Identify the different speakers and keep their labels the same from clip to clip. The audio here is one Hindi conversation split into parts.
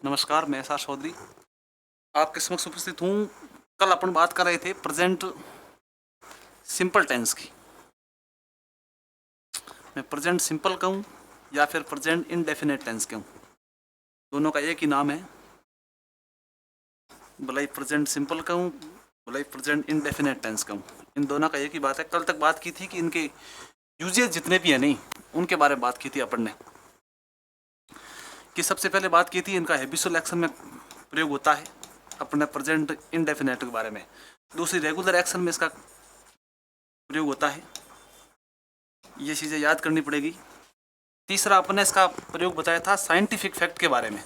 Speaker 1: नमस्कार, मैं एस.आर. चौधरी आपके समक्ष उपस्थित हूँ। कल अपन बात कर रहे थे प्रेजेंट सिंपल टेंस की। मैं प्रेजेंट सिंपल कहूँ या फिर प्रेजेंट इनडेफिनेट टेंस कहूँ, दोनों का एक ही नाम है। भले ही प्रेजेंट सिंपल कहूँ, भले ही प्रेजेंट इनडेफिनेट टेंस कहूँ, इन दोनों का एक ही बात है। कल तक बात की थी कि इनके यूजेज जितने भी हैं नहीं, उनके बारे में बात की थी अपन ने। कि सबसे पहले बात की थी इनका हैबिचुअल एक्शन में प्रयोग होता है, अपने प्रेजेंट इनडेफिनेट के बारे में। दूसरी रेगुलर एक्शन में इसका प्रयोग होता है, ये चीज़ें याद करनी पड़ेगी। तीसरा अपने इसका प्रयोग बताया था साइंटिफिक फैक्ट के बारे में,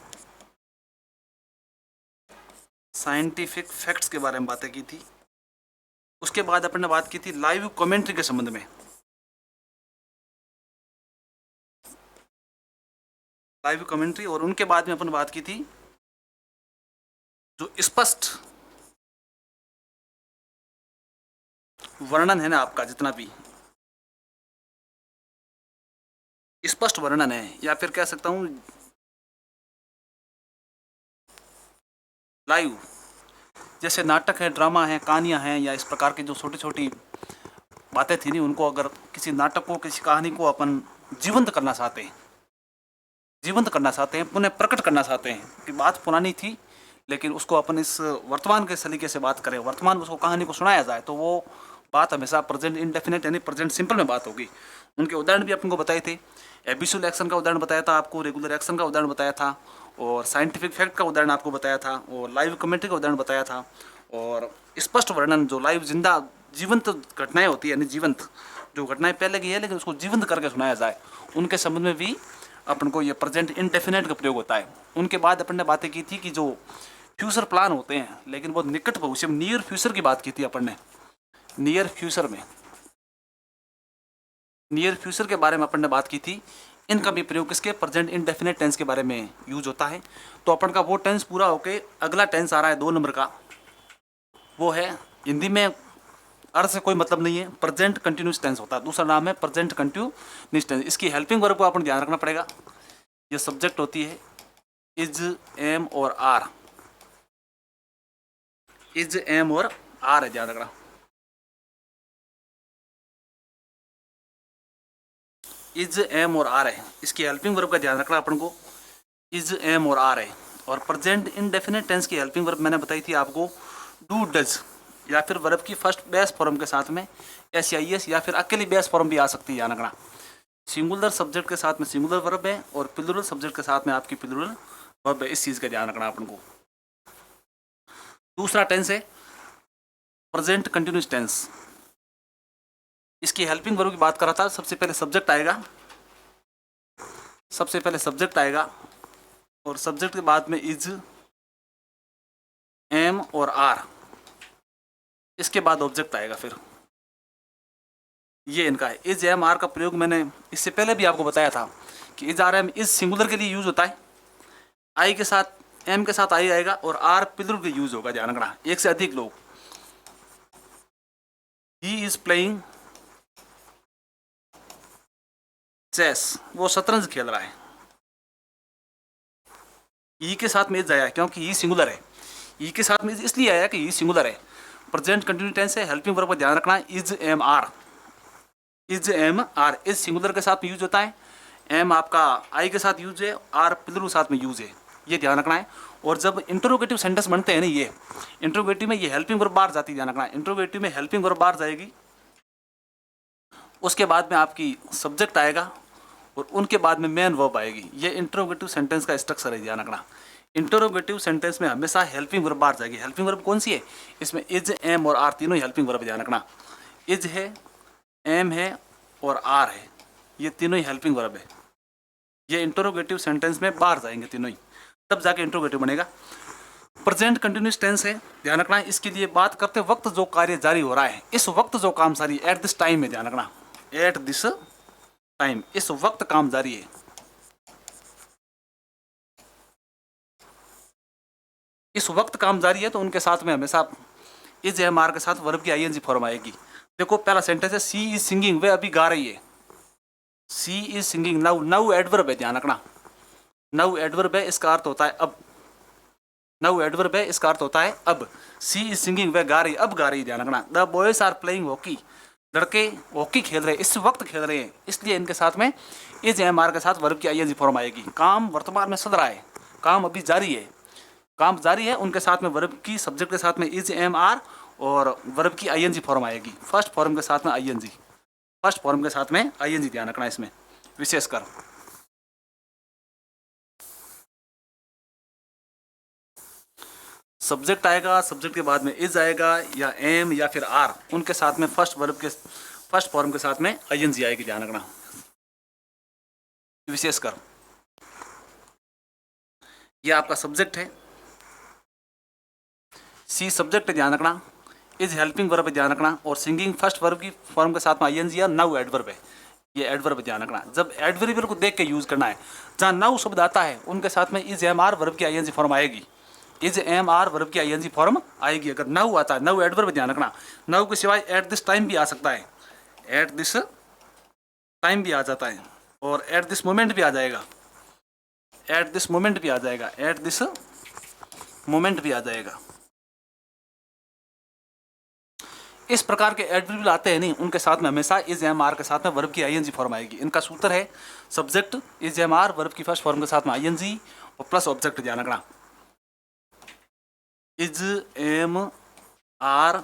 Speaker 1: साइंटिफिक फैक्ट्स के बारे में बातें की थी। उसके बाद अपन ने बात की थी लाइव कमेंट्री के संबंध में, लाइव कमेंट्री। और उनके बाद में अपन बात की थी जो स्पष्ट वर्णन है ना आपका, जितना भी स्पष्ट वर्णन है, या फिर कह सकता हूं लाइव, जैसे नाटक है, ड्रामा है, कहानियां हैं, या इस प्रकार की जो छोटी छोटी बातें थी नहीं, उनको अगर किसी नाटक को, किसी कहानी को अपन जीवंत करना चाहते हैं, जीवंत करना चाहते हैं, पुनः प्रकट करना चाहते हैं कि बात पुरानी थी लेकिन उसको अपन इस वर्तमान के सलीके से बात करें, वर्तमान में उसको कहानी को सुनाया जाए, तो वो बात हमेशा प्रेजेंट इनडेफिनेट यानी प्रेजेंट सिंपल में बात होगी। उनके उदाहरण भी अपन को बताए थे। हैबिचुअल एक्शन का उदाहरण बताया था आपको, रेगुलर एक्शन का उदाहरण बताया था, और साइंटिफिक फैक्ट का उदाहरण आपको बताया था, और लाइव कमेंट्री का उदाहरण बताया था, और स्पष्ट वर्णन जो लाइव जिंदा जीवंत घटनाएं होती है, यानी जीवंत जो घटनाएं पहले की है लेकिन उसको जीवंत करके सुनाया जाए, उनके संबंध में भी अपन को ये प्रेजेंट इनडेफिनेट का प्रयोग होता है। उनके बाद अपन ने बातें की थी कि जो फ्यूचर प्लान होते हैं, लेकिन बहुत निकट भविष्य में, नियर फ्यूचर की बात की थी अपन ने। नियर फ्यूचर में, नियर फ्यूचर के बारे में अपन ने बात की थी। इनका भी प्रयोग किसके, प्रेजेंट इनडेफिनेट टेंस के बारे में यूज होता है। तो अपन का वो टेंस पूरा होके अगला टेंस आ रहा है 2 नंबर का, वो है हिंदी में अर्थ से कोई मतलब नहीं है, प्रेजेंट कंटिन्यूस टेंस होता है। दूसरा नाम है प्रेजेंट कंटिन्यूस टेंस। इसकी हेल्पिंग वर्ब को अपन ध्यान रखना पड़ेगा। ये सब्जेक्ट होती है इज, एम और आर। इज, एम और आर है, ध्यान रखना। इज, एम और आर है, इसकी हेल्पिंग वर्ब का ध्यान रखना अपन को। इज, एम और आर है। और प्रेजेंट इनडेफिनेट टेंस की हेल्पिंग वर्ब मैंने बताई थी आपको, डू, डज, या फिर वर्ब की फर्स्ट बेस फॉर्म के साथ में एस या एस, या फिर अकेली बेस फॉर्म भी आ सकती है, ध्यान रखना। सिंगुलर सब्जेक्ट के साथ में सिंगुलर वर्ब है, और प्लूरल सब्जेक्ट के साथ में आपकी प्लूरल वर्ब है। इस चीज का ध्यान रखना अपन को। दूसरा टेंस है प्रेजेंट कंटिन्यूस टेंस। इसकी हेल्पिंग वर्ब की बात कर रहा था। सबसे पहले सब्जेक्ट आएगा, सबसे पहले सब्जेक्ट आएगा, और सब्जेक्ट के बाद में इज, एम और आर, इसके बाद ऑब्जेक्ट आएगा। फिर ये इनका है। इज, एम, आर का प्रयोग मैंने इससे पहले भी आपको बताया था कि is, are, am, is singular के लिए यूज होता है, आई के साथ, एम के साथ आई आएगा, और आर प्लूरल के यूज होगा, ध्यान रखना। एक से अधिक लोग, ही इज प्लेइंग चेस, वो शतरंज खेल रहा है। ई के साथ में इज आया क्योंकि ई सिंगुलर है। ई के साथ में इज इसलिए आया कि ई सिंगुलर है। प्रेजेंट कंटिन्यूस टेंस है, हेल्पिंग वर्ब का ध्यान रखना। Is, am, are, is, am, are, is singular के साथ में यूज होता है, एम आपका आई के साथ यूज है, आर प्लूरल साथ में यूज है, ये ध्यान रखना है। और जब इंटरोगेटिव सेंटेंस बनते हैं ना, ये इंटरोगेटिव में ये हेल्पिंग वर्ब बाहर जाती है, ध्यान रखना। इंटरोगेटिव में हेल्पिंग वर्ब बाहर जाएगी, उसके बाद में आपकी सब्जेक्ट आएगा, और उनके बाद में मेन वर्ब आएगी। ये इंटरोगेटिव सेंटेंस का स्ट्रक्चर है, ध्यान रखना। इंटरोगेटिव सेंटेंस में हमेशा हेल्पिंग वर्ब बाहर जाएगी। हेल्पिंग वर्ब कौन सी है, इसमें इज, एम और आर तीनों हेल्पिंग वर्ब, ध्यान रखना। इज है, एम है और आर है, ये तीनों ही हेल्पिंग वर्ब है। ये इंटरोगेटिव सेंटेंस में बाहर जाएंगे तीनों ही, तब जाके इंटरोगेटिव बनेगा। प्रेजेंट कंटिन्यूस टेंस है, ध्यान रखना। इसके लिए बात करते वक्त जो कार्य जारी हो रहा है, इस वक्त जो काम जारी, एट दिस टाइम है, ध्यान रखना। एट दिस टाइम, इस वक्त काम जारी है। इस वक्त काम जारी है, तो उनके साथ में हमेशा इज, एम, आर के साथ वर्ब की आईएनजी फॉर्म आएगी। देखो पहला सेंटेंस है सी इज सिंगिंग, वे अभी गा रही है। She is singing, now, now adverb है, ध्यान रखना। नाउ एडवर्ब है, इसका अर्थ होता है अब। नाउ एडवर्ब है, इसका अर्थ होता है अब। सी इज सिंगिंग, वह गा रही, अब गा रही, ध्यान रखना। The boys are playing hockey, लड़के हॉकी खेल रहे हैं, इस वक्त खेल रहे हैं, इसलिए इनके साथ में इज एम आर के साथ वर्ब की आईएनजी फॉर्म आएगी। काम वर्तमान में चल रहा है, काम अभी जारी है, काम जारी है, उनके साथ में वर्ब की सब्जेक्ट के साथ में इज एम आर और वर्ब की आईएनजी फॉर्म आएगी। फर्स्ट फॉर्म के साथ में आईएनजी, फर्स्ट फॉर्म के साथ में आईएनजी, ध्यान रखना इसमें विशेषकर। सब्जेक्ट आएगा, सब्जेक्ट के बाद में इज आएगा या एम या फिर आर, उनके साथ में फर्स्ट वर्ब के फर्स्ट फॉर्म के साथ में आईएनजी आएगी, ध्यान रखना विशेषकर। ये आपका सब्जेक्ट है, सी सब्जेक्ट है, ध्यान रखना। इज हेल्पिंग वर्ब है, ध्यान रखना। और सिंगिंग फर्स्ट वर्ब की फॉर्म के साथ में आईएनजी या नाउ एडवर्ब है, ये एडवर्ब, ध्यान रखना। जब एडवर्बियल को देख के यूज करना है, जहाँ नाउ शब्द आता है उनके साथ में इज एम आर वर्ब की आईएनजी फॉर्म आएगी, इज एम आर वर्ब की आईएनजी फॉर्म आएगी। अगर नाउ आता है, नाउ एडवर्ब, ध्यान रखना। नाउ के सिवाय एट दिस टाइम भी आ सकता है, एट दिस टाइम भी आ जाता है, और एट दिस मोमेंट भी आ जाएगा, एट दिस मोमेंट भी आ जाएगा, एट दिस मोमेंट भी आ जाएगा। इस प्रकार के एडवर्बियल आते हैं नहीं, उनके साथ में हमेशा इज एम आर के साथ में वर्ब की आईएनजी फॉर्म आएगी। इनका सूत्र है subject is am are verb की फर्स्ट फॉर्म के साथ में आईएनजी और प्लस ऑब्जेक्ट, ध्यान रखना। Is am are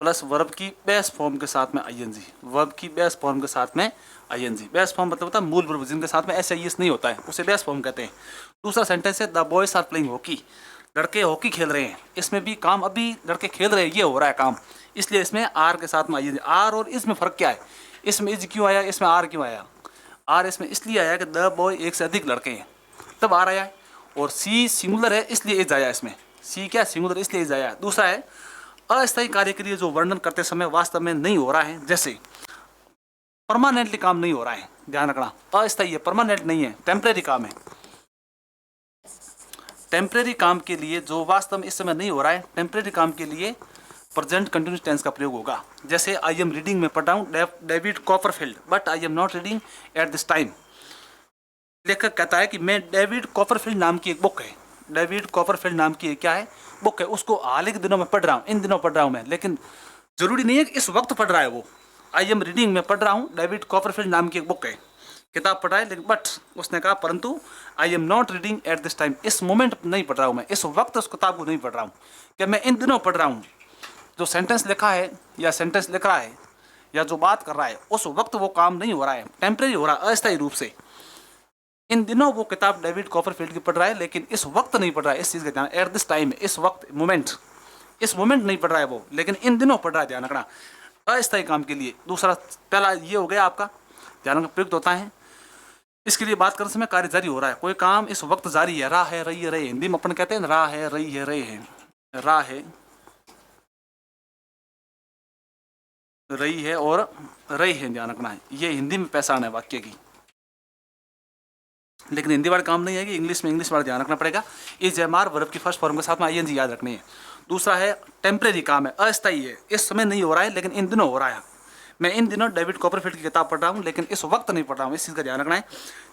Speaker 1: plus verb की बेस फॉर्म के साथ में आईएनजी, वर्ब की बेस फॉर्म के साथ में आईएनजी। बेस फॉर्म मतलब होता है मूल वर्ब जिनके साथ में एस आई एस नहीं होता है, उसे बेस फॉर्म कहते हैं। दूसरा सेंटेंस है the boys are playing hockey, लड़के हॉकी खेल रहे हैं। इसमें भी काम अभी लड़के खेल रहे हैं, ये हो रहा है काम, इसलिए इसमें आर के साथ में आईएनजी। आर और इसमें फ़र्क क्या है, इसमें इज क्यों आया, इसमें आर क्यों आया? आर इसमें इसलिए आया कि द बॉय एक से अधिक लड़के हैं, तब आर आया है। और सी सिंगुलर है इसलिए इज आया, इसमें सी क्या सिंगुलर इसलिए इज आया। दूसरा है अस्थायी कार्य के लिए जो वर्णन करते समय वास्तव में नहीं हो रहा है, जैसे परमानेंटली काम नहीं हो रहा है, ध्यान रखना। अस्थायी है, परमानेंट नहीं है, टेम्परेरी काम है। टेम्परेरी काम के लिए जो वास्तव में इस समय नहीं हो रहा है, टेम्परेरी काम के लिए प्रेजेंट कंटिन्यूस टेंस का प्रयोग होगा। जैसे आई एम रीडिंग में पढ़ रहा हूँ David Copperfield, but I am not reading at this time. लेखक कहता है कि मैं डेविड कॉपरफील्ड नाम की एक बुक है, डेविड कॉपरफील्ड नाम की क्या है बुक है, उसको हाल ही के दिनों में पढ़ रहा हूँ, इन दिनों पढ़ रहा हूँ मैं, लेकिन जरूरी नहीं है कि इस वक्त पढ़ रहा है वो। आई एम रीडिंग में पढ़ रहा हूँ डेविड कॉपरफील्ड नाम की एक बुक है, किताब पढ़ रहा है, लेकिन बट उसने कहा परंतु I am not reading at this time, इस मोमेंट नहीं पढ़ रहा हूँ मैं, इस वक्त उस किताब को नहीं पढ़ रहा हूँ, कि मैं इन दिनों पढ़ रहा हूँ। जो सेंटेंस लिखा है या सेंटेंस लिख रहा है या जो बात कर रहा है उस वक्त वो काम नहीं हो रहा है, टेम्परेरी हो रहा है, अस्थायी रूप से। इन दिनों वो किताब डेविड कॉपरफील्ड की पढ़ रहा है, लेकिन इस वक्त नहीं पढ़ रहा है, इस चीज़ का ध्यान, एट दिस टाइम, इस वक्त मोमेंट, इस मोमेंट नहीं पढ़ रहा है वो, लेकिन इन दिनों पढ़ रहा है, ध्यान रखना, अस्थायी काम के लिए। दूसरा पहला ये हो गया आपका, ध्यान रखना, प्रयुक्त होता है। इसके लिए बात करने समय कार्य जारी हो रहा है, कोई काम इस वक्त जारी है, रहा है, रही है, रहे, हिंदी में अपन कहते हैं रहा है, रही है, रहे हैं, रहा है, रही है और रही है, ध्यान रखना है। ये हिंदी में पहचान है वाक्य की, लेकिन हिंदी वाले काम नहीं है कि इंग्लिश में, इंग्लिश वाला ध्यान रखना पड़ेगा। इज एम आर वर्ब की फर्स्ट फॉर्म के साथ में आईएनजी याद रखनी है। दूसरा है टेम्परेरी काम है, अस्थायी है, इस समय नहीं हो रहा है लेकिन इन दिनों हो रहा है। मैं इन दिनों डेविड कॉपरफील्ड की किताब पढ़ रहा हूँ लेकिन इस वक्त नहीं पढ़ रहा हूँ, इस चीज़ का ध्यान रखना है।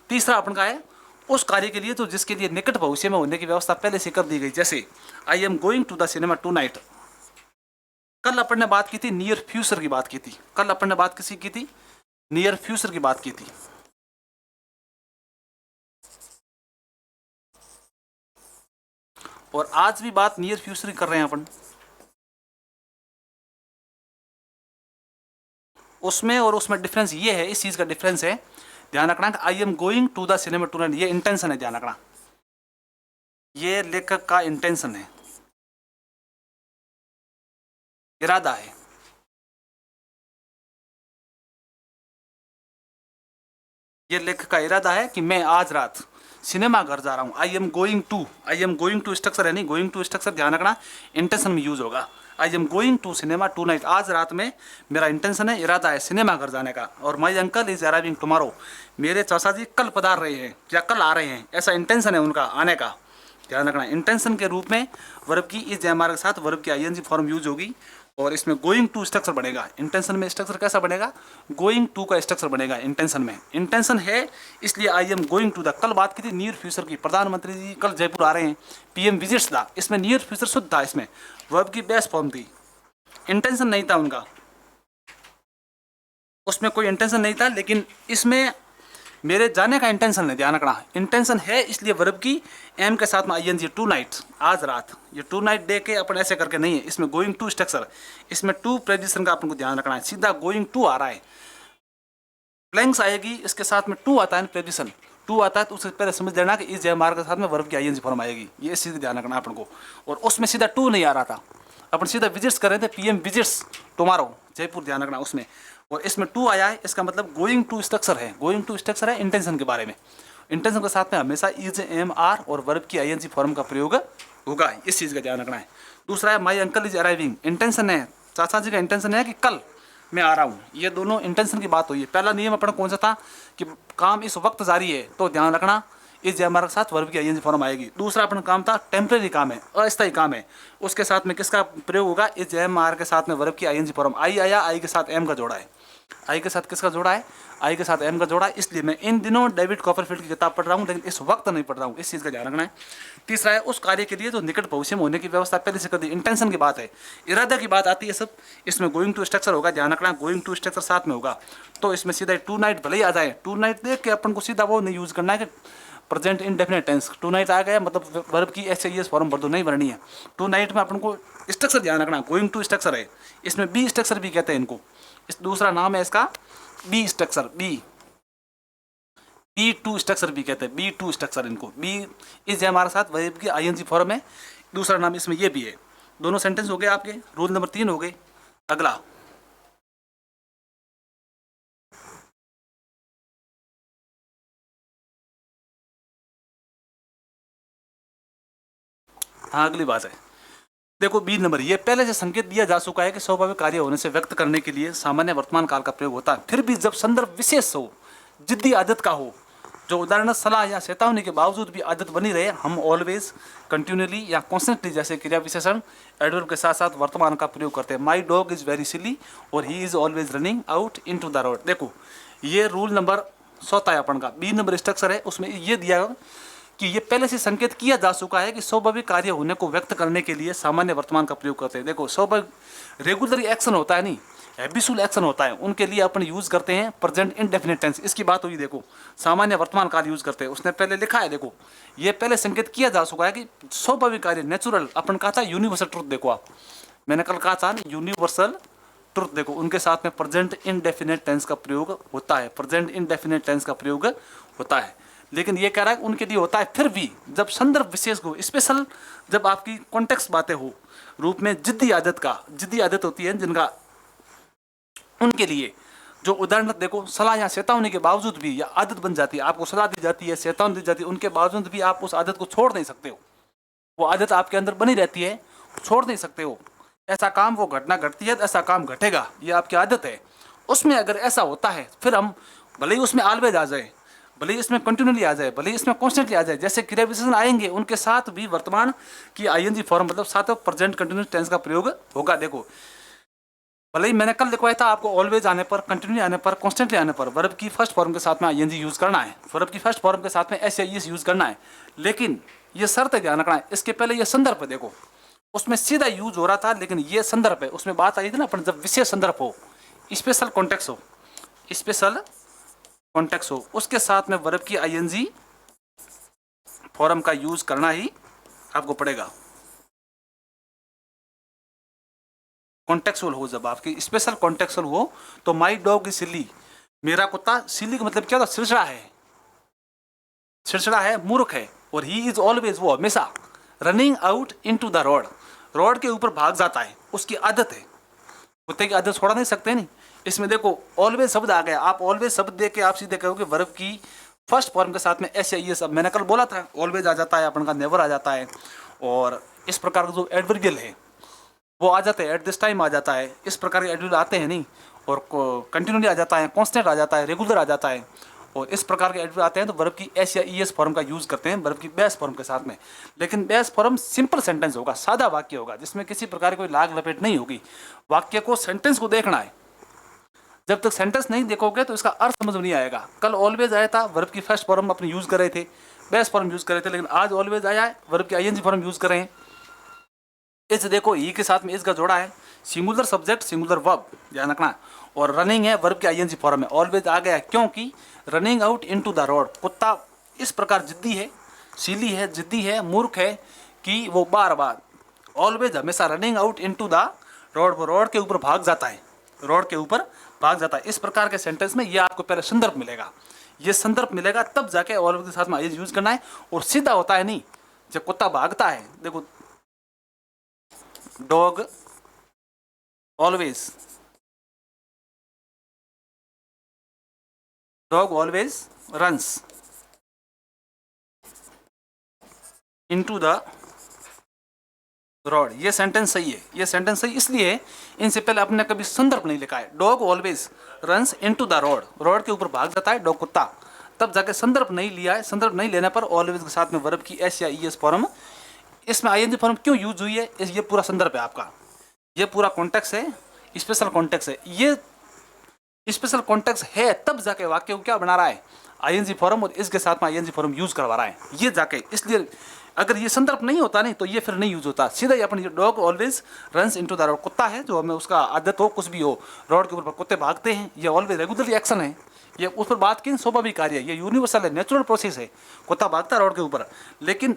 Speaker 1: तीसरा अपन का है उस कार्य के लिए तो जिसके लिए निकट भविष्य में होने की व्यवस्था पहले से कर दी गई, जैसे I am going to the cinema tonight. कल अपन ने बात की थी नियर फ्यूचर की बात की थी, कल अपन ने बात किसी की थी नियर फ्यूचर की बात की थी। और आज भी बात नियर फ्यूचर कर रहे हैं अपन, उसमें और उसमें डिफरेंस ये है, इस चीज का डिफरेंस है, ध्यान रखना कि I am going to the cinema tonight, ये इंटेंशन है, ध्यान रखना, ये लेखक का इंटेंशन है, इरादा है। ये लेखक का इरादा है कि मैं आज रात सिनेमा घर जा रहा हूँ। I am going to structure है नहीं, गोइंग टू स्ट्रक्चर ध्यान रखना इंटेंशन में यूज होगा। I am going to cinema tonight, आज रात में मेरा इंटेंशन है, इरादा है सिनेमा घर जाने का। और my uncle is arriving tomorrow, मेरे चाचा जी कल पधार रहे हैं या कल आ रहे हैं, ऐसा इंटेंशन है उनका आने का, ध्यान रखना। इंटेंशन के रूप में वर्ब की इस एम आर के साथ वर्ब की आईएनजी फॉर्म यूज होगी और इसमें गोइंग टू स्ट्रक्चर बनेगा। इंटेंशन में स्ट्रक्चर कैसा बनेगा? गोइंग टू का स्ट्रक्चर बनेगा इंटेंशन में। इंटेंशन है इसलिए I am going to the. कल बात की थी नियर फ्यूचर की, प्रधानमंत्री जी कल जयपुर आ रहे हैं, पीएम विजिट्स द, इसमें नियर फ्यूचर शुद्ध था, इसमें वर्ब की बेस्ट फॉर्म थी, इंटेंशन नहीं था उनका, उसमें कोई इंटेंशन नहीं था। लेकिन इसमें मेरे जाने का इंटेंशन है, ध्यान रखना, इंटेंशन है इसलिए वर्ब की एम के साथ में आईएनजी, टू नाइट, आज रात, ये टू नाइट डे के अपन ऐसे करके नहीं है, इसमें गोइंग टू स्ट्रक्चर, इसमें टू प्रेजिशन का अपन को ध्यान रखना है, सीधा गोइंग टू आ रहा है, ब्लैंक्स आएगी इसके साथ में टू आता है प्रेजिशन, टू आता है तो उससे पहले समझ लेना कि इस जयमार के साथ में वर्ब की आईएनजी फॉर्म आएगी, ये सीधे ध्यान रखना अपन को। और उसमें सीधा टू नहीं आ रहा था, अपन सीधा विजिट्स कर रहे थे, पीएम विजिट्स टुमारो जयपुर, ध्यान रखना उसमें, और इसमें टू आया है, इसका मतलब गोइंग टू स्ट्रक्चर है, गोइंग टू स्ट्रक्चर है इंटेंशन के बारे में। इंटेंशन के साथ में हमेशा इज, एम, आर और वर्ब की आईएनजी फॉर्म का प्रयोग होगा, इस चीज़ का ध्यान रखना है। दूसरा है my uncle is arriving, intention है, चाचा जी का इंटेंशन है कि कल मैं आ रहा हूँ, ये दोनों इंटेंशन की बात हुई है। पहला नियम अपना कौन सा था कि काम इस वक्त जारी है, तो ध्यान रखना इस जयमार के साथ वर्ब की आईएनजी फॉर्म आएगी। दूसरा अपना काम था टेम्परेरी काम है, अस्थायी काम है, उसके साथ में किसका प्रयोग होगा? इस जयमार के साथ में वर्ब की आईएनजी फॉर्म। आई आया, आई के साथ एम का जोड़ा है, आई के साथ किसका जोड़ा है? आई के साथ एम का जोड़ा है। इसलिए मैं इन दिनों डेविड कॉपरफील्ड की किताब पढ़ रहा हूँ, लेकिन इस वक्त नहीं पढ़ रहा हूँ, इस चीज़ का ध्यान रखना है। तीसरा है उस कार्य के लिए जो निकट भविष्य में होने की व्यवस्था पहले से कर दी, इंटेंशन की बात है, इरादा की बात आती है सब, इसमें गोइंग टू स्ट्रक्चर होगा, ध्यान रखना गोइंग टू स्ट्रक्चर साथ में होगा। तो इसमें सीधा टू नाइट भले ही आ जाए, टू नाइट देख के अपन को सीधा वो नहीं यूज करना है कि present indefinite tense, tonight आ गया मतलब वर्ब की ऐसे ये फॉर्म भर दो, नहीं भरनी है। टू नाइट में अपन को स्ट्रक्चर ध्यान रखना, गोइंग टू स्ट्रक्चर है, इसमें बी स्ट्रक्चर भी कहते हैं इनको, इस दूसरा नाम है इसका be structure, be to structure भी कहते हैं, बी टू स्ट्रक्चर इनको, बी इस हमारे साथ वर्ब की आईएनजी फॉर्म है, दूसरा नाम इसमें ये भी है। दोनों सेंटेंस हो गए आपके, रूल नंबर 3 हो गए। अगला हाँ अगली बात है, देखो बी नंबर, ये पहले से संकेत दिया जा चुका है कि स्वाभाविक कार्य होने से व्यक्त करने के लिए सामान्य वर्तमान काल का प्रयोग होता है, फिर भी जब संदर्भ विशेष हो, जिद्दी आदत का हो, जो उदाहरण सलाह या चेतावनी के बावजूद भी आदत बनी रहे, हम ऑलवेज, कंटिन्यूली या कॉन्स्टेंटली जैसे क्रिया विशेषण एडवर्ब के साथ साथ वर्तमान का प्रयोग करते हैं। My dog is very silly और he is always running out into the road. देखो ये रूल नंबर 7 है अपन का, बी नंबर स्ट्रक्चर है, उसमें ये दिया कि ये पहले से संकेत किया जा चुका है कि स्वाभाविक कार्य होने को व्यक्त करने के लिए सामान्य वर्तमान का प्रयोग करते हैं। देखो स्वाभाविक रेगुलर एक्शन होता है, नहीं हैबिचुअल एक्शन होता है, उनके लिए अपन यूज करते हैं प्रेजेंट इंडेफिनिट टेंस, इसकी बात हुई। देखो सामान्य वर्तमान काल यूज करते हैं, उसने पहले लिखा है, देखो ये पहले संकेत किया जा चुका है कि स्वाभाविक कार्य नेचुरल, अपन कहा था यूनिवर्सल ट्रुथ, देखो आप मैंने कल कहा था यूनिवर्सल ट्रुथ, देखो उनके साथ में प्रेजेंट इंडेफिनिट टेंस का प्रयोग होता है, प्रेजेंट इंडेफिनिट टेंस का प्रयोग होता है। लेकिन ये कह रहा है उनके लिए होता है, फिर भी जब संदर्भ विशेष को, स्पेशल जब आपकी कॉन्टेक्स्ट बातें हो, रूप में जिद्दी आदत का, जिद्दी आदत होती है जिनका, उनके लिए जो उदाहरण देखो सलाह या चेतावनी के बावजूद भी या आदत बन जाती है, आपको सलाह दी जाती है, चेतावनी दी जाती है, उनके बावजूद भी आप उस आदत को छोड़ नहीं सकते हो, वो आदत आपके अंदर बनी रहती है, छोड़ नहीं सकते हो। ऐसा काम, वो घटना घटती है, ऐसा काम घटेगा, ये आपकी आदत है। उसमें अगर ऐसा होता है फिर हम भले ही उसमें ऑलवेज आ जाए, भले ही इसमें कंटिन्यूली आ जाए, भले ही इसमें कॉन्स्टेंटली आ जाए, जैसे क्रिया विशेषण आएंगे उनके साथ भी वर्तमान की आईएनजी फॉर्म मतलब साथ प्रेजेंट कंटिन्यूस टेंस का प्रयोग होगा। देखो भले ही मैंने कल लिखवाया था आपको ऑलवेज आने पर, कंटिन्यू आने पर, कॉन्स्टेंटली आने पर वर्ब की फर्स्ट फॉर्म के साथ में आईएनजी यूज करना है, वर्ब की फर्स्ट फॉर्म के साथ में एस या ईएस यूज करना है। लेकिन ये शर्त ध्यान रखना है, इसके पहले ये संदर्भ है, देखो उसमें सीधा यूज हो रहा था, लेकिन ये संदर्भ है, उसमें बात आई थी ना अपन, जब विशेष संदर्भ हो, स्पेशल कॉन्टेक्स्ट हो, स्पेशल कॉन्टेक्स्ट हो, उसके साथ में वर्ब की आईएनजी फॉर्म का यूज करना ही आपको पड़ेगा। कॉन्टेक्चुअल हो, जब आपकी स्पेशल कॉन्टेक्चुअल हो, तो माई डॉग इज सिली, मेरा कुत्ता, सिली का मतलब क्या होता? चिड़चिड़ा है, चिड़चिड़ा है, मूर्ख है। और ही इज ऑलवेज, वो हमेशा, running out into the road, road के ऊपर भाग जाता है, उसकी आदत है, कुत्ते की आदत छोड़ा नहीं सकते। नहीं, इसमें देखो ऑलवेज शब्द आ गया, आप ऑलवेज शब्द दे के आप सीधे कहोगे वर्ब की फर्स्ट फॉर्म के साथ में एस या ईएस, अब मैंने कल बोला था ऑलवेज आ जाता है, अपन का नेवर आ जाता है, और इस प्रकार का जो एडवर्बियल है वो आ जाते हैं, एट दिस टाइम आ जाता है, इस प्रकार के एडवर्बियल आते हैं नहीं, और कंटिन्यूली आ जाता है, कांस्टेंट आ जाता है, रेगुलर आ जाता है, और इस प्रकार के एडवर्ब आते हैं तो वर्ब की एस या ईएस फॉर्म का यूज करते हैं वर्ब की बेस फॉर्म के साथ में। लेकिन बेस फॉर्म सिंपल सेंटेंस होगा, सादा वाक्य होगा, जिसमें किसी प्रकार की कोई लाग लपेट नहीं होगी। वाक्य को, सेंटेंस को देखना है। जब तक सेंटेंस नहीं देखोगे तो इसका अर्थ समझ में नहीं आएगा। कल ऑलवेज आया था, वर्ब की फर्स्ट फॉर्म अपने यूज कर रहे थे, बेस फॉर्म यूज कर रहे थे, लेकिन आज ऑलवेज आया है, वर्ब की आईएनजी फॉर्म यूज कर रहे हैं। इस देखो ई के साथ में इसका जोड़ा है, सिंगुलर सब्जेक्ट सिंगुलर वर्ब, ध्यान रखना। और रनिंग है, वर्ब की आईएनजी फॉर्म है, ऑलवेज आ गया है क्योंकि running out into the road, कुत्ता इस प्रकार जिद्दी है, सीली है, जिद्दी है, मूर्ख है कि वो बार बार ऑलवेज हमेशा running out into the road, वो रोड के ऊपर भाग जाता है, रोड के ऊपर भाग जाता है। इस प्रकार के सेंटेंस में ये आपको पहले संदर्भ मिलेगा, ये संदर्भ मिलेगा तब जाके ऑलवेज के साथ में आईएनजी यूज करना है। और सीधा होता है नहीं, जब कुत्ता भागता है, देखो dog always, dog always runs into the road, ये सेंटेंस सही है। ये सेंटेंस सही इसलिए है, इनसे पहले आपने कभी संदर्भ नहीं लिखा है। Dog always runs into the road, road के ऊपर भाग जाता है डॉग, कुत्ता, तब जाके संदर्भ नहीं लिया है। संदर्भ नहीं लेने पर ऑलवेज के साथ में वर्ब की एस या ईएस फॉर्म, इसमें आईएनजी फॉर्म क्यों यूज हुई है, ये पूरा संदर्भ है आपका, ये पूरा कॉन्टेक्स्ट है, स्पेशल कॉन्टेक्स्ट है। ये स्पेशल कॉन्टेक्स्ट है तब जाके वाक्य को क्या बना रहा है, आईएनजी फॉर्म, और इसके साथ में आईएनजी फॉर्म यूज करवा रहा है ये जाके। इसलिए अगर ये संदर्भ नहीं होता नहीं तो ये फिर नहीं यूज होता, सीधा ही अपन dog always runs into the road, कुत्ता है जो हमें उसका आदत हो, कुछ भी हो, रोड के ऊपर कुत्ते भागते हैं, ये ऑलवेज रेगुलरली एक्शन है, ये उस पर बात की स्वाभाविक कार्य है, ये यूनिवर्सल है, नेचुरल प्रोसेस है, कुत्ता भागता है रोड के ऊपर। लेकिन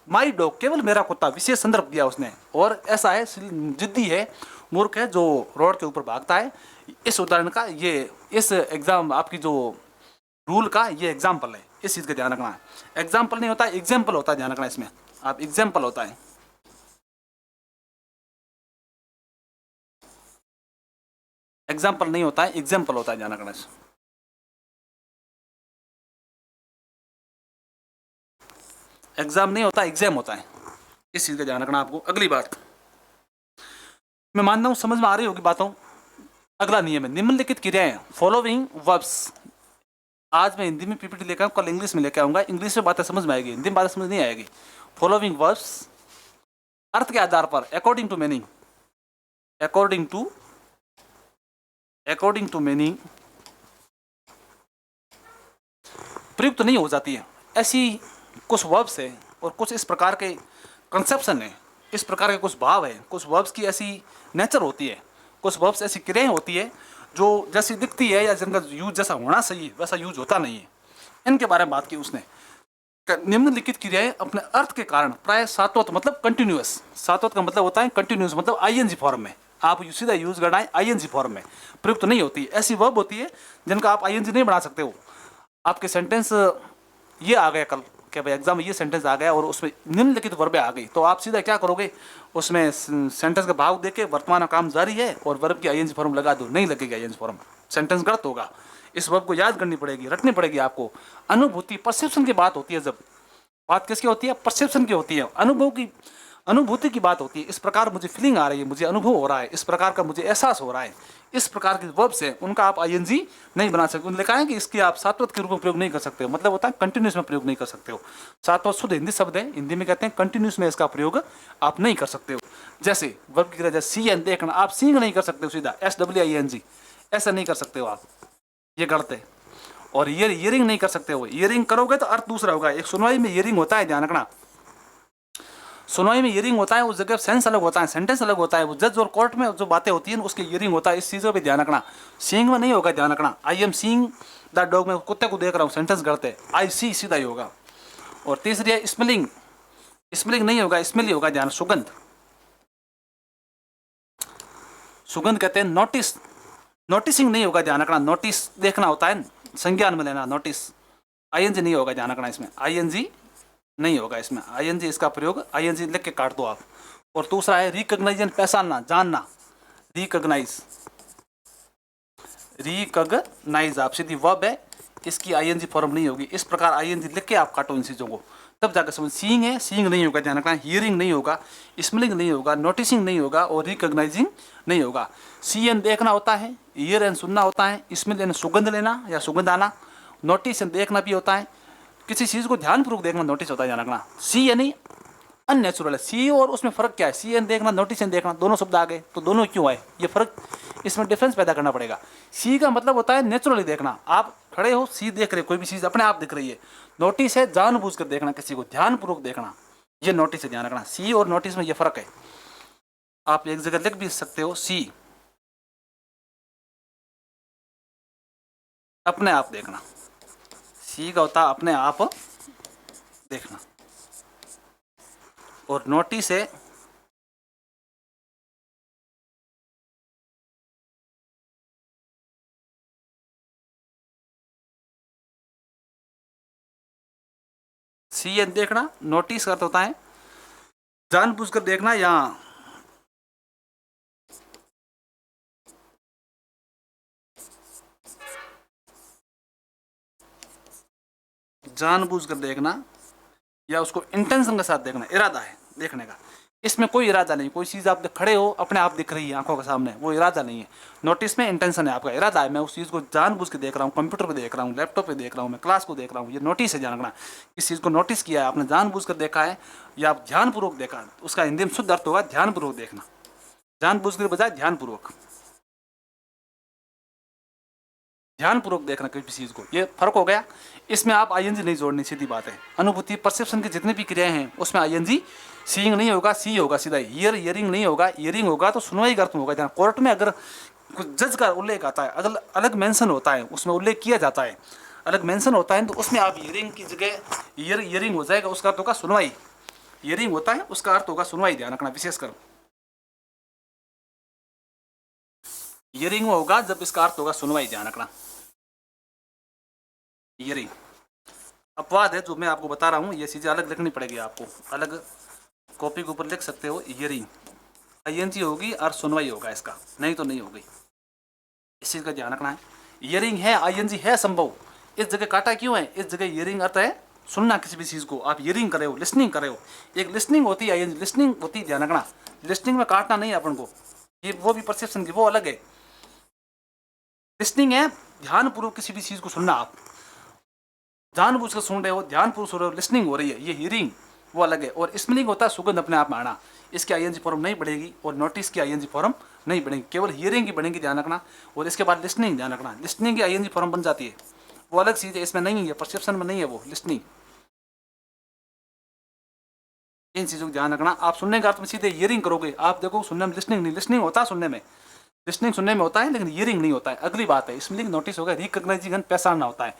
Speaker 1: माई डॉग, केवल मेरा कुत्ता, विशेष संदर्भ दिया उसने, और ऐसा है जिद्दी है, मूर्ख है जो रोड के ऊपर भागता है। इस उदाहरण का ये, इस एग्जाम आपकी जो रूल का ये एग्जाम्पल है, इस चीज़ का ध्यान रखना है। एग्जाम्पल नहीं होता, एग्जाम्पल होता है, ध्यान रखना इसमें, आप एग्जाम्पल होता है, एग्जाम्पल नहीं होता है, एग्जाम्पल होता है, ध्यान रखना इसमें। एग्जाम नहीं होता, एग्जाम होता है, इस चीज़ का ध्यान रखना आपको। अगली बात, मैं मानता हूँ समझ में आ रही होगी बातों। अगला नियम है निम्नलिखित क्रियाएं, फॉलोइंग वर्ब्स। आज मैं हिंदी में पीपीटी लेकर आऊँ, कल इंग्लिश में लेकर आऊँगा, इंग्लिश में बातें समझ में आएगी, हिंदी में बातें समझ नहीं आएगी। फॉलोइंग वर्ब्स अर्थ के आधार पर, according to meaning, according to meaning प्रयुक्त नहीं हो जाती है। ऐसी कुछ वर्ब्स है और कुछ इस प्रकार के कंसेप्शन है, इस प्रकार के कुछ भाव है, कुछ वर्ब्स की ऐसी नेचर होती है, कुछ वर्ब्स ऐसी क्रियाएं होती है जो जैसी दिखती है या जिनका यूज जैसा होना चाहिए वैसा यूज होता नहीं है। इनके बारे में बात की उसने। निम्नलिखित क्रियाएं अपने अर्थ के कारण प्राय सातवत मतलब कंटिन्यूअस, सातवत का मतलब होता है कंटिन्यूअस, मतलब आईएनजी फॉर्म में, आप सीधा यूज करना है आईएनजी फॉर्म में, प्रयुक्त नहीं होती। ऐसी वर्ब होती है जिनका आप आईएनजी नहीं बना सकते हो। आपके सेंटेंस ये आ गया कल कि भाई एग्जाम में ये सेंटेंस आ गया और उसमें निम्नलिखित वर्बें आ गई, तो आप सीधा क्या करोगे, उसमें सेंटेंस का भाव देके वर्तमान काम जारी है और वर्ब की आईएनजी फॉर्म लगा दो, नहीं लगेगी आईएनजी फॉर्म, सेंटेंस गलत होगा। इस वर्ब को याद करनी पड़ेगी, रटनी पड़ेगी आपको। अनुभूति, परसेप्शन की बात होती है, जब बात किसकी होती है, परसेप्शन की होती है, अनुभव की, अनुभूति की बात होती है। इस प्रकार मुझे फीलिंग आ रही है, मुझे अनुभव हो रहा है, इस प्रकार का मुझे एहसास हो रहा है, इस प्रकार के वर्ब्स हैं उनका आप आईएनजी नहीं बना सकते। उन्होंने लिखा है कि इसकी आप सातवत के रूप में प्रयोग नहीं कर सकते हो, मतलब होता है कंटिन्यूस में प्रयोग नहीं कर सकते हो। सातवत शुद्ध हिंदी शब्द है, हिंदी में कहते हैं कंटिन्यूस में इसका प्रयोग आप नहीं कर सकते हो। जैसे वर्ब की तरह सी एन देखना, आप सींग नहीं कर सकते हो सीधा SWING, ऐसा नहीं कर सकते हो आप, ये गलत है। और ईयरिंग नहीं कर सकते हो, ईयरिंग करोगे तो अर्थ दूसरा होगा। एक सुनवाई में ईयरिंग होता है, ध्यान रखना, सुनवाई में ईयरिंग होता है, उस जगह सेंस अलग होता है, सेंटेंस अलग होता है, वो जज और कोर्ट में जो बातें होती हैं उसके ईयरिंग होता है, इस चीज़ का भी ध्यान रखना। सीइंग में नहीं होगा, ध्यान रखना, I am seeing the dog, में कुत्ते को देख रहा हूँ, सेंटेंस गलत है, आई सी सीधा ही होगा। और तीसरी है स्मेलिंग, स्मेलिंग नहीं होगा, स्मेल ही होगा, ध्यान, सुगंध, सुगंध कहते हैं। नोटिस, नोटिसिंग नहीं होगा, ध्यान रखना, नोटिस देखना होता है, संज्ञान में लेना, नोटिस, आईएनजी नहीं होगा, ध्यान रखना, इसमें आईएनजी नहीं होगा, इसमें आईएनजी इसका प्रयोग, आईएनजी लिख के काट दो आप। और दूसरा है रिकॉग्नाइजेशन, पहचानना, जानना, रिकॉग्नाइज, रिकॉग्नाइज आप सीधी वर्ब है, इसकी आईएनजी फॉर्म नहीं होगी। इस प्रकार आईएनजी लिख के आप काटो इन चीज़ों को, तब जाकर समझ। सीइंग है, सीइंग नहीं होगा, ध्यान रखना, हियरिंग नहीं होगा, स्मेलिंग नहीं होगा, नोटिसिंग नहीं होगा और रिकॉग्नाइजिंग नहीं होगा। सी एन देखना होता है, ईयर एन सुनना होता है, स्मेल एन सुगंध लेना या सुगंध आना, नोटिस देखना भी होता है, किसी चीज को ध्यानपूर्वक देखना नोटिस होता है, ध्यान रखना। सी यानी अननेचुरल है। सी और उसमें फर्क क्या है? सी एन देखना, नोटिस एन देखना, दोनों शब्द आ गए तो दोनों क्यों आए, ये फर्क, इसमें डिफरेंस पैदा करना पड़ेगा। सी का मतलब होता है नेचुरली देखना, आप खड़े हो सी देख रहे हो, कोई भी चीज अपने आप दिख रही है। नोटिस है जानबूझ कर देखना, किसी को ध्यानपूर्वक देखना, ये नोटिस है, ध्यान रखना। सी और नोटिस में ये फर्क है। आप एक जगह लिख भी सकते हो, सी अपने आप देखना, सी का होता है अपने आप देखना, और नोटिस है सी एन देखना। नोटिस का अर्थ होता है जानबूझकर देखना, या जानबूझकर देखना, या उसको इंटेंशन के साथ देखना, इरादा है देखने का। इसमें कोई इरादा नहीं, कोई चीज़ आप खड़े हो अपने आप दिख रही है आंखों के सामने, वो इरादा नहीं है। नोटिस में इंटेंशन है, आपका इरादा है, मैं उस चीज़ को जानबूझ के देख रहा हूँ, कंप्यूटर पे देख रहा हूँ, लैपटॉप पे देख रहा हूँ, मैं क्लास को देख रहा हूँ, ये नोटिस है, ध्यान रखना। इस चीज़ को नोटिस किया है आपने, जानबूझ कर देखा है, या आप ध्यानपूर्वक देखा, उसका हिंदी में शुद्ध अर्थ होगा ध्यानपूर्वक देखना, जानबूझ के बजाय ध्यानपूर्वक, ध्यानपूर्वक देखना किसी चीज को, ये फर्क हो गया। इसमें आप आईएनजी नहीं जोड़नी, सीधी बात है। अनुभूति परसेप्शन की जितनी भी क्रियाएं हैं उसमें आईएनजी, सीइंग नहीं होगा, सी होगा सीधा, हियर हियरिंग नहीं होगा, हियरिंग होगा तो सुनवाई का अर्थ होगा। जहाँ कोर्ट में अगर कुछ जज का उल्लेख आता है, अगर अलग मेंशन होता है, उसमें उल्लेख किया जाता है, अलग मेंशन होता है, तो उसमें आप हियरिंग की जगह हियरिंग हो जाएगा, उसका अर्थ होगा सुनवाई। हियरिंग होता है उसका अर्थ होगा सुनवाई, ध्यान रखना विशेषकर। हियरिंग होगा जब इसका अर्थ होगा सुनवाई, ध्यान रखना। हियरिंग अपवाद है जो मैं आपको बता रहा हूँ, ये चीज़ें अलग लिखनी पड़ेगी आपको, अलग कॉपी के ऊपर लिख सकते हो। हियरिंग आईएनजी होगी और सुनवाई होगा इसका, नहीं तो नहीं होगी, इस चीज़ का ध्यान रखना है। हियरिंग है, आईएनजी है संभव, इस जगह काटा क्यों है, इस जगह हियरिंग अर्थ है सुनना, किसी भी चीज़ को आप हियरिंग करे हो, लिसनिंग करे हो। एक लिसनिंग होती है, आईएनजी लिसनिंग होती है, ध्यान रखना। लिसनिंग में काटना नहीं है अपन को, ये वो भी परसेप्शन की, वो अलग है। लिसनिंग है ध्यानपूर्वक किसी भी चीज़ को सुनना, आप जानबूझकर सुन रहे हो, ध्यानपूर्वक सुन रहे हो, लिसनिंग हो रही है, ये हियरिंग वो अलग है। और स्मेलिंग होता है सुगंध अपने आप में आना, इसकी आईएनजी फॉर्म नहीं बढ़ेगी, और नोटिस की आईएनजी फॉर्म नहीं बढ़ेगी, केवल हियरिंग की बढ़ेगी, ध्यान रखना। और इसके बाद लिसनिंग, ध्यान रखना, लिसनिंग की आईएनजी फॉर्म बन जाती है, वो अलग चीज़ है, इसमें नहीं है, परसेप्शन में नहीं है वो लिसनिंग। इन चीज़ों को ध्यान रखना। आप सुनने का अर्थ में सीधे हियरिंग करोगे, आप देखो सुनने में लिसनिंग नहीं, लिसनिंग होता है सुनने में, लिसनिंग सुनने में होता है, लेकिन हियरिंग नहीं होता है, अगली बात है। स्मेलिंग नोटिस होगा, रिकग्नाइजिंग पहचानना होता है,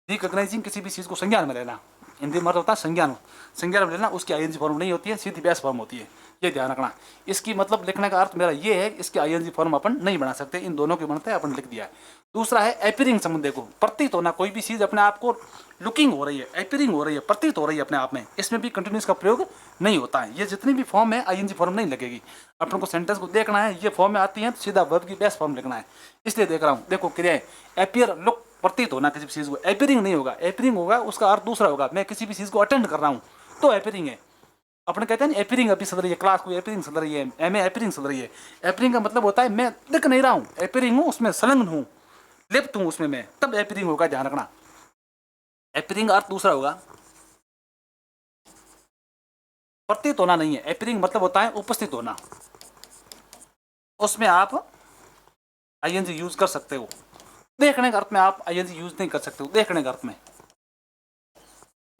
Speaker 1: रिकग्नाइजिंग किसी भी चीज़ को संज्ञान में लेना, हिंदी में अर्थ होता है संज्ञान, संज्ञान में लेना, उसकी आईएनजी फॉर्म नहीं होती है, सीधी बेस फॉर्म होती है, ये ध्यान रखना। इसकी मतलब लिखने का अर्थ मेरा ये है, इसकी आईएनजी फॉर्म अपन नहीं बना सकते, इन दोनों के बनते हैं, अपन लिख दिया है। दूसरा है एपियरिंग संबंध, देखो प्रतीत होना, कोई भी चीज़ अपने आप को लुकिंग हो रही है, एपियरिंग हो रही है, प्रतीत हो रही है अपने आप में, इसमें भी कंटिन्यूस का प्रयोग नहीं होता है। ये जितनी भी फॉर्म है आईएनजी फॉर्म नहीं लगेगी, अपन को सेंटेंस को देखना है, ये फॉर्म में आती है तो सीधा वर्ब की बेस फॉर्म लिखना है, इसलिए देख रहा हूँ। देखो क्रियाएं, एपियर लुक, प्रतीत होना किसी भी चीज़ को, एपियरिंग नहीं होगा, एपियरिंग होगा उसका अर्थ दूसरा होगा, मैं किसी भी चीज़ को अटेंड कर रहा हूँ तो एपियरिंग है। अपने कहते हैं एपियरिंग अभी चल रही है, क्लास को एपियरिंग चल रही है, एमए एपियरिंग चल रही है। एपियरिंग का मतलब होता है मैं दिख नहीं रहा हूँ, एपियरिंग हूँ उसमें, संलग्न हूँ, लिप्त हूँ उसमें मैं, तब एपियरिंग होगा, ध्यान रखना। एपियरिंग अर्थ दूसरा होगा, प्रतीत होना नहीं है। एपियरिंग मतलब होता है उपस्थित होना, उसमें आप आईएनजी यूज कर सकते हो। देखने के अर्थ में आप आईएनजी यूज नहीं कर सकते हो, देखने के अर्थ में,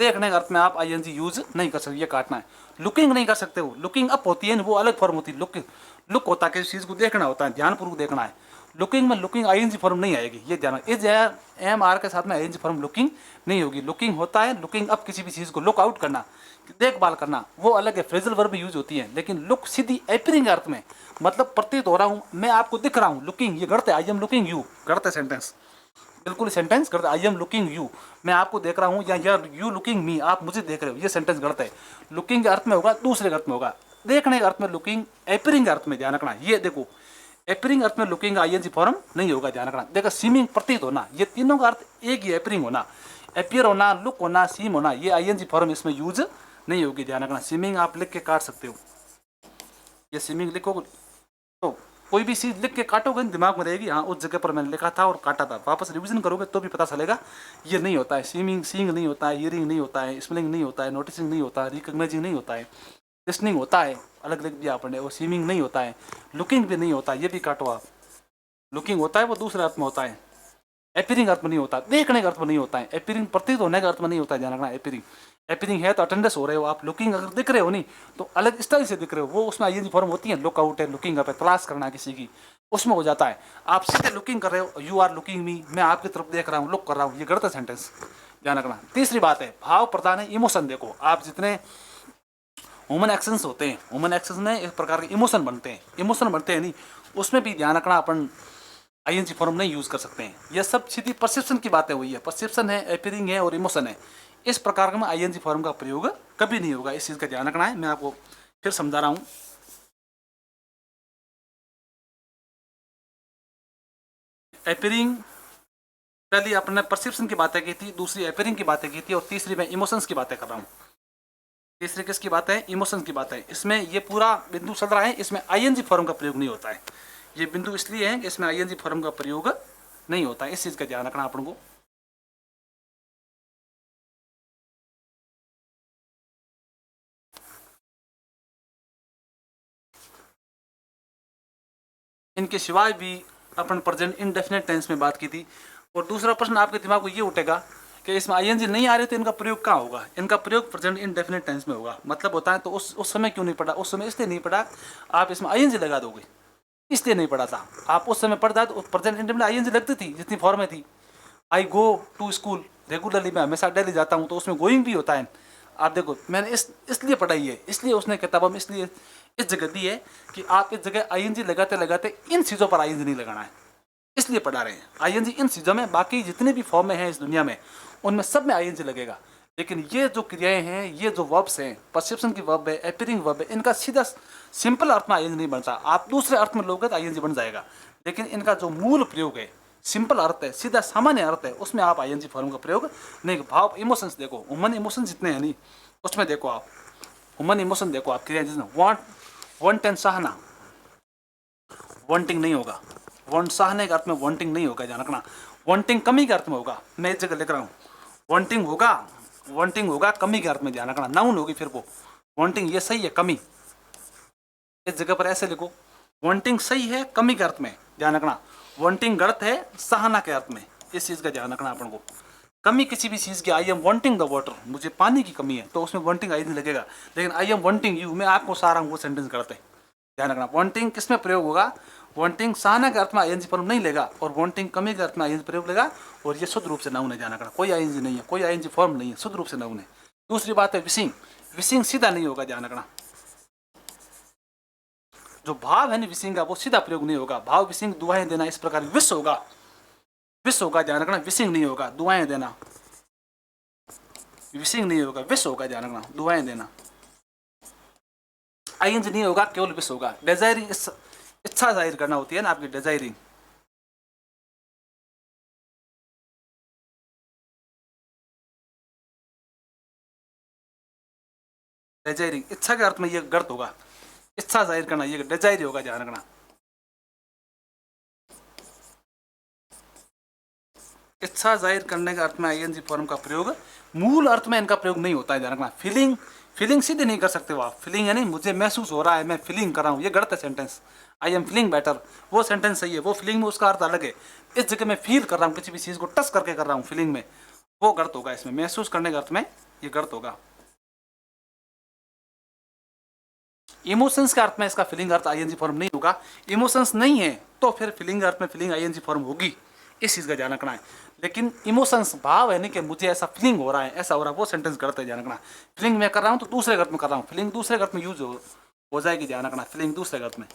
Speaker 1: देखने के अर्थ में आप आईएनजी यूज नहीं कर सकते, ये काटना है। लुकिंग नहीं कर सकते हो, लुकिंग अप होती है, वो अलग फॉर्म होती है। लुक होता है किसी चीज को देखना होता है, ध्यानपूर्वक देखना है। लुकिंग में लुकिंग आईएनजी फॉर्म नहीं आएगी, ये ध्यान। इस एम आर के साथ में आईएनजी फॉर्म लुकिंग नहीं होगी। लुकिंग होता है लुकिंग अप, किसी भी चीज को लुक आउट करना, देखभाल करना, वो अलग है, फ्रेजल वर्ब यूज होती है। लेकिन लुक सीधी एपियरिंग अर्थ में, मतलब प्रतीत हो रहा हूँ, मैं आपको दिख रहा हूँ। लुकिंग ये गलत है, आई एम लुकिंग यू गलत है सेंटेंस, बिल्कुल सेंटेंस गलत है। आई एम लुकिंग यू, मैं आपको देख रहा हूँ, या यू लुकिंग मी, आप मुझे देख रहे हो, ये सेंटेंस गलत है। लुकिंग के अर्थ में होगा, दूसरे अर्थ में होगा। देखने के अर्थ में लुकिंग, एपियरिंग अर्थ में, ध्यान रखना। ये देखो एपियरिंग अर्थ में लुकिंग आईएनजी फॉर्म नहीं होगा, ध्यान रखना। देखो सीमिंग प्रतीत होना, ये तीनों का अर्थ एक ही, एपियरिंग होना, एपियर होना, लुक होना, सीम होना, ये आईएनजी फॉर्म इसमें यूज नहीं होगी, ध्यान रखना। सीमिंग आप लिख के काट सकते हो, ये सीमिंग लिखो तो कोई भी चीज़ लिख के काटोगे दिमाग में रहेगी, हाँ उस जगह पर मैंने लिखा था और काटा था। वापस रिवीजन करोगे तो भी पता चलेगा ये नहीं होता है। सीइंग नहीं होता है, हियरिंग नहीं होता है, स्मेलिंग नहीं होता है, नोटिसिंग नहीं होता है, रिकॉग्नाइजिंग नहीं होता है, लिसनिंग होता है, अलग अलग दिया आपने, वो सीमिंग नहीं होता है, लुकिंग भी नहीं होता है, ये भी काटो आप। लुकिंग होता है वो दूसरे अर्थ में होता है, एपियरिंग अर्थ में नहीं होता, देखने का अर्थ में नहीं होता है, एपियरिंग प्रतीत होने का अर्थ में नहीं होता है, ध्यान रखना। एपियरिंग एपियरिंग है तो अटेंडेंस हो रहे हो आप, लुकिंग अगर दिख रहे हो नहीं तो अलग स्टाइल से दिख रहे हो, वो उसमें आईएनजी फॉर्म होती है, लुक आउट है, लुकिंग अप है, तलाश करना किसी की, उसमें हो जाता है। आप सीधे लुकिंग कर रहे हो, यू आर लुकिंग मी, मैं आपकी तरफ देख रहा हूँ, लुक कर रहा हूँ, ये गलत है सेंटेंस, ध्यान रखना। तीसरी बात है भाव प्रदान है, इमोशन देखो, आप जितने ह्यूमन एक्शंस होते हैं, ह्यूमन एक्शंस में एक प्रकार के इमोशन बनते हैं, इमोशन बनते हैं नहीं, उसमें भी ध्यान रखना अपन आईएनजी फॉर्म नहीं यूज कर सकते हैं। यह सब सीधी परसेप्शन की बातें हुई है, परसेप्शन है, एपियरिंग है और इमोशन है, इस प्रकार का आईएनजी फॉर्म का प्रयोग कभी नहीं होगा, इस चीज का ध्यान रखना है। मैं आपको फिर समझा रहा हूं। एपियरिंग पहली अपने परसेप्शन की बातें की थी, दूसरी एपियरिंग की बातें की थी और तीसरी मैं इमोशंस की बातें कर रहा हूँ। तीसरी किसकी बात है? इमोशंस की बात है। इसमें ये पूरा बिंदु चल रहा है, इसमें आईएनजी फॉर्म का प्रयोग नहीं होता है। ये बिंदु इसलिए है कि इसमें आईएनजी फॉर्म का प्रयोग नहीं होता है, इस चीज का ध्यान रखना अपन को। इनके सिवाय भी अपन प्रेजेंट इंडेफिनिट टेंस में बात की थी। और दूसरा प्रश्न आपके दिमाग को ये उठेगा कि इसमें आईएनजी नहीं आ रहे तो इनका प्रयोग कहाँ होगा? इनका प्रयोग प्रेजेंट इंडेफिनिट टेंस में होगा। मतलब होता है तो उस समय क्यों नहीं पढ़ा? उस समय इसलिए नहीं पढ़ा, आप इसमें आईएनजी लगा दोगे इसलिए नहीं पढ़ा था। आप उस समय पढ़ता तो प्रेजेंट इंडेफिनिट आईएनजी लगती थी जितनी फॉर्म में थी। आई गो टू स्कूल रेगुलरली, मैं हमेशा डेली जाता हूँ, तो उसमें गोइंग भी होता है। आप देखो मैंने इसलिए पढ़ाई है, इसलिए उसने किताबों में इसलिए इस जगह दी है कि आप इस जगह आईएनजी लगाते लगाते इन चीज़ों पर आईएनजी नहीं लगाना है, इसलिए पढ़ा रहे हैं। आईएनजी इन चीज़ों में, बाकी जितने भी फॉर्म में हैं इस दुनिया में उनमें सब में आईएनजी लगेगा। लेकिन ये जो क्रियाएं हैं, ये जो वर्ब्स हैं, परसेप्शन की वर्ब है, एपियरिंग वर्ब है, इनका सीधा सिंपल अर्थ में आईएनजी नहीं बनता। आप दूसरे अर्थ में लोगे तो आईएनजी बन जाएगा, लेकिन इनका जो मूल प्रयोग है, सिंपल अर्थ है, सीधा सामान्य अर्थ है, उसमें आप आईएनजी फॉर्म का प्रयोग नहीं। भाव इमोशंस देखो, ह्यूमन इमोशन जितने हैं नहीं, उसमें देखो आप ह्यूमन इमोशन देखो, आप क्रिया जिसमें वांट एंड चाहना, वांटिंग नहीं होगा। वांट चाहने के अर्थ में वांटिंग नहीं होगा, ध्यान रखना। वांटिंग कमी के अर्थ में होगा, मैं इस जगह लिख रहा हूँ वांटिंग होगा, वांटिंग होगा कमी के अर्थ में, ध्यान रखना। नाउन होगी फिर वो, वांटिंग ये सही है, कमी इस जगह पर ऐसे लिखो, वांटिंग सही है कमी के अर्थ में, ध्यान रखना। वांटिंग गलत है चाहना के अर्थ में, इस चीज का ध्यान रखना अपन को। कमी किसी भी चीज की, I am wanting the water, मुझे पानी की कमी है, तो उसमें वांटिंग आई नहीं लगेगा। लेकिन आई एम वांटिंग यू, मैं आपको चाह रहा हूँ, वो सेंटेंस गलत है, ध्यान रखना। वांटिंग किस में प्रयोग होगा? वांटिंग चाहना के अर्थ में आईएनजी फॉर्म नहीं लेगा, और वांटिंग कमी के अर्थ में आईएनजी प्रयोग लेगा, और ये शुद्ध रूप से नाउन है, ध्यान रखना। कोई आईएनजी नहीं है, कोई आईएनजी फॉर्म नहीं है, शुद्ध रूप से नाउन है। दूसरी बात है विशिंग, विशिंग सीधा नहीं होगा, ध्यान रखना। जो भाव है ना विशिंग का, वो सीधा प्रयोग नहीं होगा। भाव विशिंग दुआएं देना, इस प्रकार विश होगा, विश होगा, ध्यान रखना। विशिंग नहीं होगा, दुआएं देना, विशिंग नहीं होगा, विश होगा, ध्यान रखना, दुआएं देना। आईएनजी नहीं होगा, केवल विश होगा। डिजायरिंग इच्छा जाहिर करना होती है ना आपकी, डिजायरिंग। डिजायरिंग इच्छा के अर्थ में ये गलत होगा, इच्छा जाहिर करना ये डिजायर होगा, ध्यान रखना। इच्छा जाहिर करने के अर्थ में आईएनजी फॉर्म का प्रयोग, मूल अर्थ में इनका प्रयोग नहीं होता है, ध्यान रखना। फीलिंग, फीलिंग सीधे नहीं कर सकते हो आप। फीलिंग यानी मुझे महसूस हो रहा है, मैं फीलिंग कर रहा हूँ, ये गलत है sentence. I am feeling better, वो सेंटेंस सही है, वो फीलिंग में उसका अर्थ अलग है। इस जगह मैं फील कर रहा हूँ, किसी भी चीज़ को टच करके कर रहा हूँ फीलिंग में, वो गलत होगा। इसमें महसूस करने के अर्थ में ये गलत होगा। इमोशंस के अर्थ में इसका फीलिंग अर्थ आईएनजी फॉर्म नहीं होगा। इमोशंस नहीं है तो फिर फीलिंग अर्थ में फीलिंग आईएनजी फॉर्म होगी, इस चीज़ का ध्यान रखना है। लेकिन इमोशंस भाव है नहीं कि मुझे ऐसा फीलिंग हो रहा है, ऐसा हो रहा है, वो सेंटेंस गलत है, ध्यान रखना। फीलिंग मैं कर रहा हूँ तो दूसरे अर्थ में कर रहा हूँ, फीलिंग दूसरे अर्थ में यूज हो जाएगी, ध्यान रखना। फीलिंग दूसरे अर्थ में,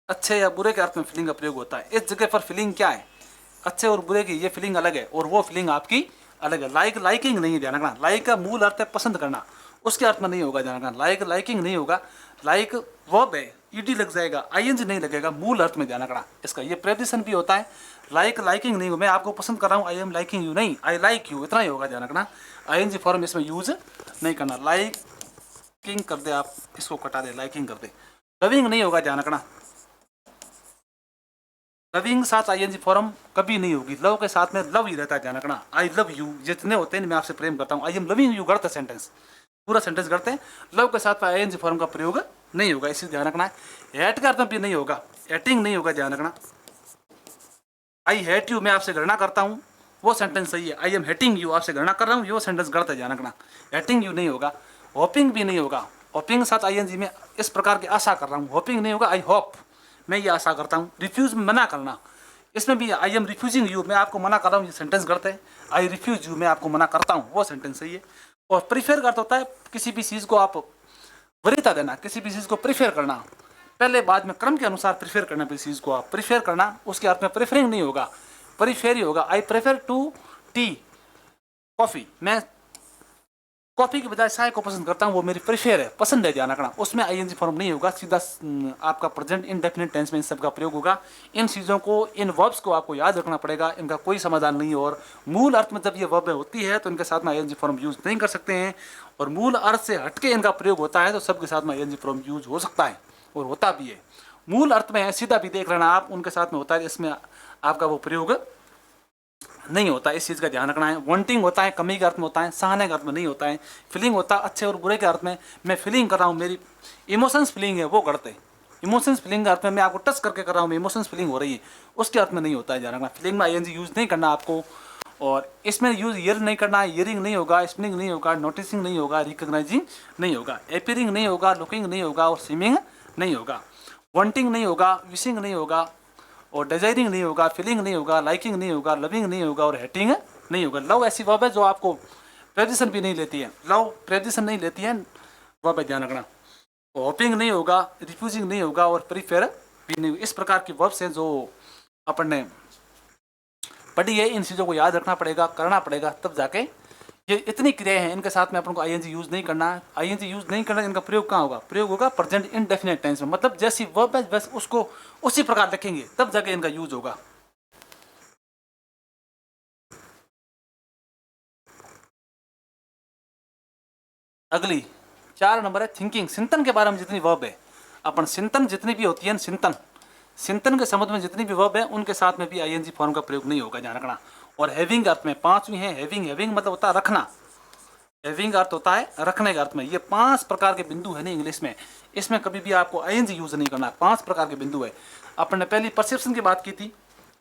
Speaker 1: अच्छे या बुरे के अर्थ में फीलिंग का प्रयोग होता है। इस जगह पर फीलिंग क्या है? अच्छे और बुरे की ये फीलिंग अलग है, और वो फीलिंग आपकी अलग है। लाइक लाइकिंग नहीं है, ध्यान रखना। लाइक का मूल अर्थ है पसंद करना, उसके अर्थ में नहीं होगा, ध्यान रखना। लाइक लाइकिंग नहीं होगा, लाइक वर्ब है, ईडी लग जाएगा, आईएनजी नहीं लगेगा, मूल अर्थ में, ध्यान रखना। इसका ये प्रेडिशन भी होता है। लाइक लाइकिंग नहीं हो, मैं आपको पसंद कर रहा हूँ, आई एम लाइकिंग यू नहीं, आई लाइक यू, इतना ही होगा, ध्यान रखना। आईएनजी फॉर्म इसमें यूज नहीं करना। लाइकिंग कर दे आप, इसको कटा दे, लाइकिंग कर दे। लविंग नहीं होगा, ध्यान रखना। लविंग साथ आईएनजी फॉर्म कभी नहीं होगी। लव के साथ में लव ही रहता है, ध्यान रखना। आई लव यू जितने होते हैं, मैं आपसे प्रेम करता हूँ, आई एम लविंग यू करते सेंटेंस, पूरा सेंटेंस करते हैं। लव के साथ में आईएनजी फॉर्म का प्रयोग नहीं होगा, इसे ध्यान रखना है। हेट का अर्थ भी नहीं होगा, हेटिंग नहीं होगा, ध्यान रखना। आई हेट यू, मैं आपसे घृणा करता हूँ, वो सेंटेंस सही है। आई एम हेटिंग यू, आपसे घृणा कर रहा हूँ, ये सेंटेंस गलत है, ध्यान रखना। हेटिंग यू नहीं होगा। होपिंग भी नहीं होगा, होपिंग के साथ आईएनजी में इस प्रकार की आशा कर रहा हूँ, होपिंग नहीं होगा। आई होप, मैं ये आशा करता हूँ। रिफ्यूज में मना करना, इसमें भी आई एम रिफ्यूजिंग यू, मैं आपको मना कर रहा हूँ, ये सेंटेंस गलत है। आई रिफ्यूज यू, मैं आपको मना करता हूँ, वो सेंटेंस सही है। और प्रीफेर का अर्थ होता है किसी भी चीज़ को आप वरीयता देना, किसी भी चीज़ को प्रीफेर करना, पहले बाद में क्रम के अनुसार प्रीफेर करना, किसी चीज़ को आप प्रीफेर करना, उसके अर्थ में प्रेफरिंग नहीं होगा, प्रीफेर ही होगा। I prefer to tea, coffee, मैं कॉफ़ी की बजाय चाय को पसंद करता हूँ, वो मेरी प्रेफर है, पसंद है, ध्यान रखना। उसमें आईएनजी फॉर्म नहीं होगा, सीधा आपका प्रेजेंट इंडेफिनिट टेंस में इन सब का प्रयोग होगा। इन चीज़ों को, इन वर्ब्स को आपको याद रखना पड़ेगा, इनका कोई समाधान नहीं है। और मूल अर्थ में जब ये वर्ब होती है तो इनके साथ में आईएनजी फॉर्म यूज नहीं कर सकते हैं, और मूल अर्थ से हटके इनका प्रयोग होता है तो सबके साथ में आईएनजी फॉर्म यूज हो सकता है और होता भी है। मूल अर्थ में है, सीधा भी देख लेना आप, उनके साथ में होता है, इसमें आपका वो प्रयोग नहीं होता, इस चीज़ का ध्यान रखना है। वांटिंग होता है कमी के अर्थ में होता है, सहाने के अर्थ में नहीं होता है। फीलिंग होता है अच्छे और बुरे के अर्थ में, मैं फीलिंग कर रहा हूँ, मेरी इमोशंस फीलिंग है, वो करते। इमोशंस फीलिंग के अर्थ में मैं आपको टच करके कर रहा हूँ, इमोशंस फीलिंग हो रही है, उसके अर्थ में नहीं होता है, ध्यान रखना। फीलिंग में आईएनजी यूज़ नहीं करना आपको। और इसमें यूज़ ईयर नहीं करना, ईयरिंग नहीं होगा, स्पिनिंग नहीं होगा, नोटिसिंग नहीं होगा, रिकग्नाइजिंग नहीं होगा, एपियरिंग नहीं होगा, लुकिंग नहीं होगा, और सीमिंग नहीं होगा। वांटिंग नहीं होगा, विशिंग नहीं होगा, और डिजायरिंग नहीं होगा, फीलिंग नहीं होगा, लाइकिंग नहीं होगा, लविंग नहीं होगा, और हेटिंग नहीं होगा। लव ऐसी वर्ब है जो आपको प्रेडिशन भी नहीं लेती है, लव प्रेडिशन नहीं लेती है, वर्ब है, ध्यान रखना। होपिंग नहीं होगा, रिफ्यूजिंग नहीं होगा, और प्रीफेर भी नहीं। इस प्रकार की वर्ब्स हैं जो अपन ने पढ़ी है, इन चीज़ों को याद रखना पड़ेगा, करना पड़ेगा, तब जाके ये इतनी क्रियाएं हैं, इनके साथ में अपन को आईएनजी यूज नहीं करना है। आईएनजी यूज नहीं करना, इनका प्रयोग कहाँ होगा? प्रयोग होगा प्रेजेंट इंडेफिनिट टेंस में, मतलब जैसी वर्ब है बस उसको उसी प्रकार रखेंगे, तब जाके इनका यूज होगा। अगली 4 नंबर है थिंकिंग। चिंतन के बारे में जितनी वर्ब है, अपन चिंतन जितनी भी होती है, चिंतन के संबंध में जितनी भी वर्ब है, उनके साथ में भी आईएनजी फॉर्म का प्रयोग नहीं होगा, ध्यान रखना। और हैविंग अर्थ में 5वीं है हैविंग। हैविंग मतलब होता है रखना, हैविंग अर्थ होता है रखने का अर्थ में। ये 5 प्रकार के बिंदु है ना इंग्लिश में, इसमें कभी भी आपको आईएनजी यूज नहीं करना। 5 प्रकार के बिंदु है। अपन ने पहली परसेप्शन की बात की थी,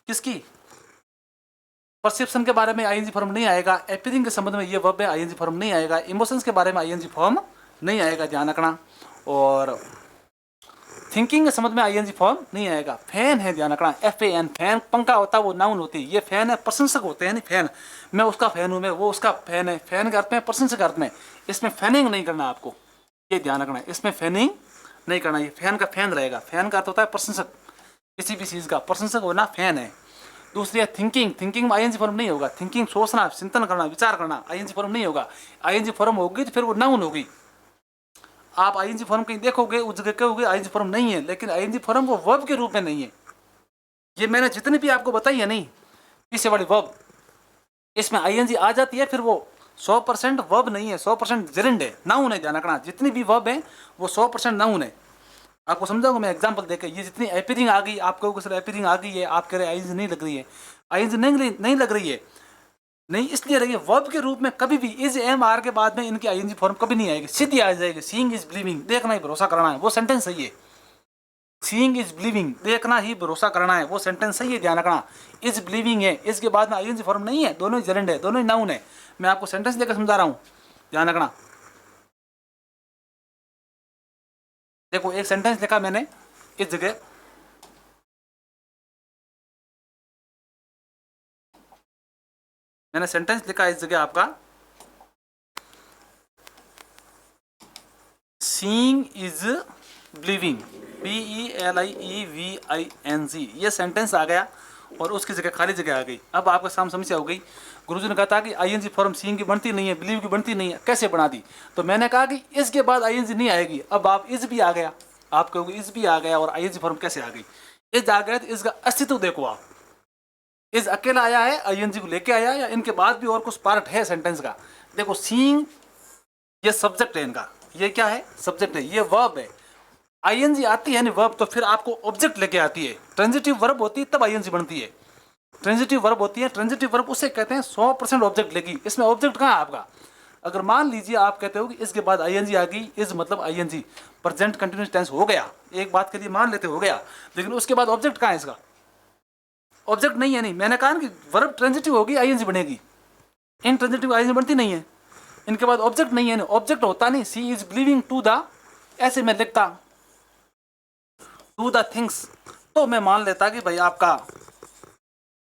Speaker 1: किसकी? परसेप्शन के बारे में आईएनजी फॉर्म नहीं आएगा। अपीयरिंग के संबंध में ये वर्ब है, आईएनजी फॉर्म नहीं आएगा। इमोशंस के बारे में आईएनजी फॉर्म नहीं आएगा, ध्यान रखना। और थिंकिंग के संबंध में आईएनजी फॉर्म नहीं आएगा। फैन है, ध्यान रखना, FAN, फैन पंखा होता है, वो नाउन होती है। ये फैन है, प्रशंसक होते हैं, नहीं फैन, मैं उसका फैन हूँ, मैं वो उसका फैन है। फैन के अर्थ में, प्रशंसक के अर्थ में। इसमें फैनिंग नहीं करना आपको, ये ध्यान रखना, इसमें फैनिंग नहीं करना। ये फैन का फैन रहेगा। फैन का अर्थ होता है प्रशंसक, किसी भी चीज़ का प्रशंसक होना फैन है। दूसरी है थिंकिंग। थिंकिंग में आईएनजी फॉर्म नहीं होगा। थिंकिंग सोचना, चिंतन करना, विचार करना, आईएनजी फॉर्म नहीं होगा। आईएनजी फॉर्म होगी तो फिर वो नाउन होगी। आप आईएनजी फॉर्म कहीं देखोगे, उस जगह कहोगे आईएनजी फॉर्म नहीं है, लेकिन आईएनजी फॉर्म वो वर्ब के रूप में नहीं है। ये मैंने जितनी भी आपको बताई है नहीं, पीछे वाली वर्ब, इसमें आईएनजी आ जाती है, फिर वो 100% वर्ब नहीं है, 100% जेरेंड है, नाउन है, ध्यान रखना। जितनी भी वर्ब है वो 100% नाउन है। आपको समझाऊंगा मैं एग्जांपल देकर। ये जितनी अपीयरिंग आ गई, आप कहोगे सर अपीयरिंग आ गई है, आप कह रहे हैं आईएनजी नहीं लग रही है। आईएनजी नहीं लग रही है, नहीं इसलिए रही है, वर्ब के रूप में कभी भी इज एम आर के बाद में इनकी आईएनजी फॉर्म कभी नहीं आएगी, सीधी आ जाएगी। सीइंग इज बिलीविंग, देखना ही भरोसा करना है, वो सेंटेंस सही है। सीइंग इज बिलीविंग, देखना ही भरोसा करना है, वो सेंटेंस सही है, ध्यान रखना। इज बिलीविंग है, इसके बाद में आईएनजी फॉर्म नहीं है, दोनों ही जेरेंड है, दोनों ही नाउन है। मैं आपको सेंटेंस देकर समझा रहा हूँ, ध्यान रखना। देखो एक सेंटेंस लिखा मैंने इस जगह, मैंने सेंटेंस लिखा इस जगह आपका, सीइंग इज बिलीविंग, BELIEVING, ये सेंटेंस आ गया और उसकी जगह खाली जगह आ गई। अब आपके सामने समस्या हो गई, गुरुजी ने कहा था कि आईएनजी फॉर्म सीइंग की बनती नहीं है, बिलीव की बनती नहीं है, कैसे बना दी? तो मैंने कहा कि इसके बाद आईएनजी नहीं आएगी। अब आप इज भी आ गया, आप कहोगे इज भी आ गया और आईएनजी फॉर्म कैसे आ गई? इज आ गया तो इसका अस्तित्व देखो आप, इज अकेला आया है, आईएनजी को लेके आया, या इनके बाद भी और कुछ पार्ट है सेंटेंस का? देखो सीइंग ये सब्जेक्ट है इनका, ये क्या है, सब्जेक्ट है, ये वर्ब है। आईएनजी आती है ना वर्ब, तो फिर आपको ऑब्जेक्ट लेके आती है। ट्रांजिटिव वर्ब होती है तब आईएनजी बनती है। ट्रांजिटिव वर्ब होती है, ट्रांजिटिव वर्ब उसे कहते हैं 100% ऑब्जेक्ट लेगी। इसमें ऑब्जेक्ट कहाँ है आपका? अगर मान लीजिए आप कहते हो कि इसके बाद आईएनजी आ गई, इज मतलब आईएनजी, प्रेजेंट कंटिन्यूअस टेंस हो गया, एक बात के लिए मान लेते हो गया, लेकिन उसके बाद ऑब्जेक्ट कहाँ है इसका? ऑब्जेक्ट नहीं है। नहीं, मैंने कहा कि वर्ब ट्रांजिटिव होगी आईएनजी बनेगी, इन ट्रांजिटिव आईएनजी बनती नहीं है। इनके बाद ऑब्जेक्ट नहीं है ना, ऑब्जेक्ट होता नहीं। सी इज बिलीविंग टू द, ऐसे मैं लिखता टू द थिंग्स, तो मैं मान लेता कि भाई आपका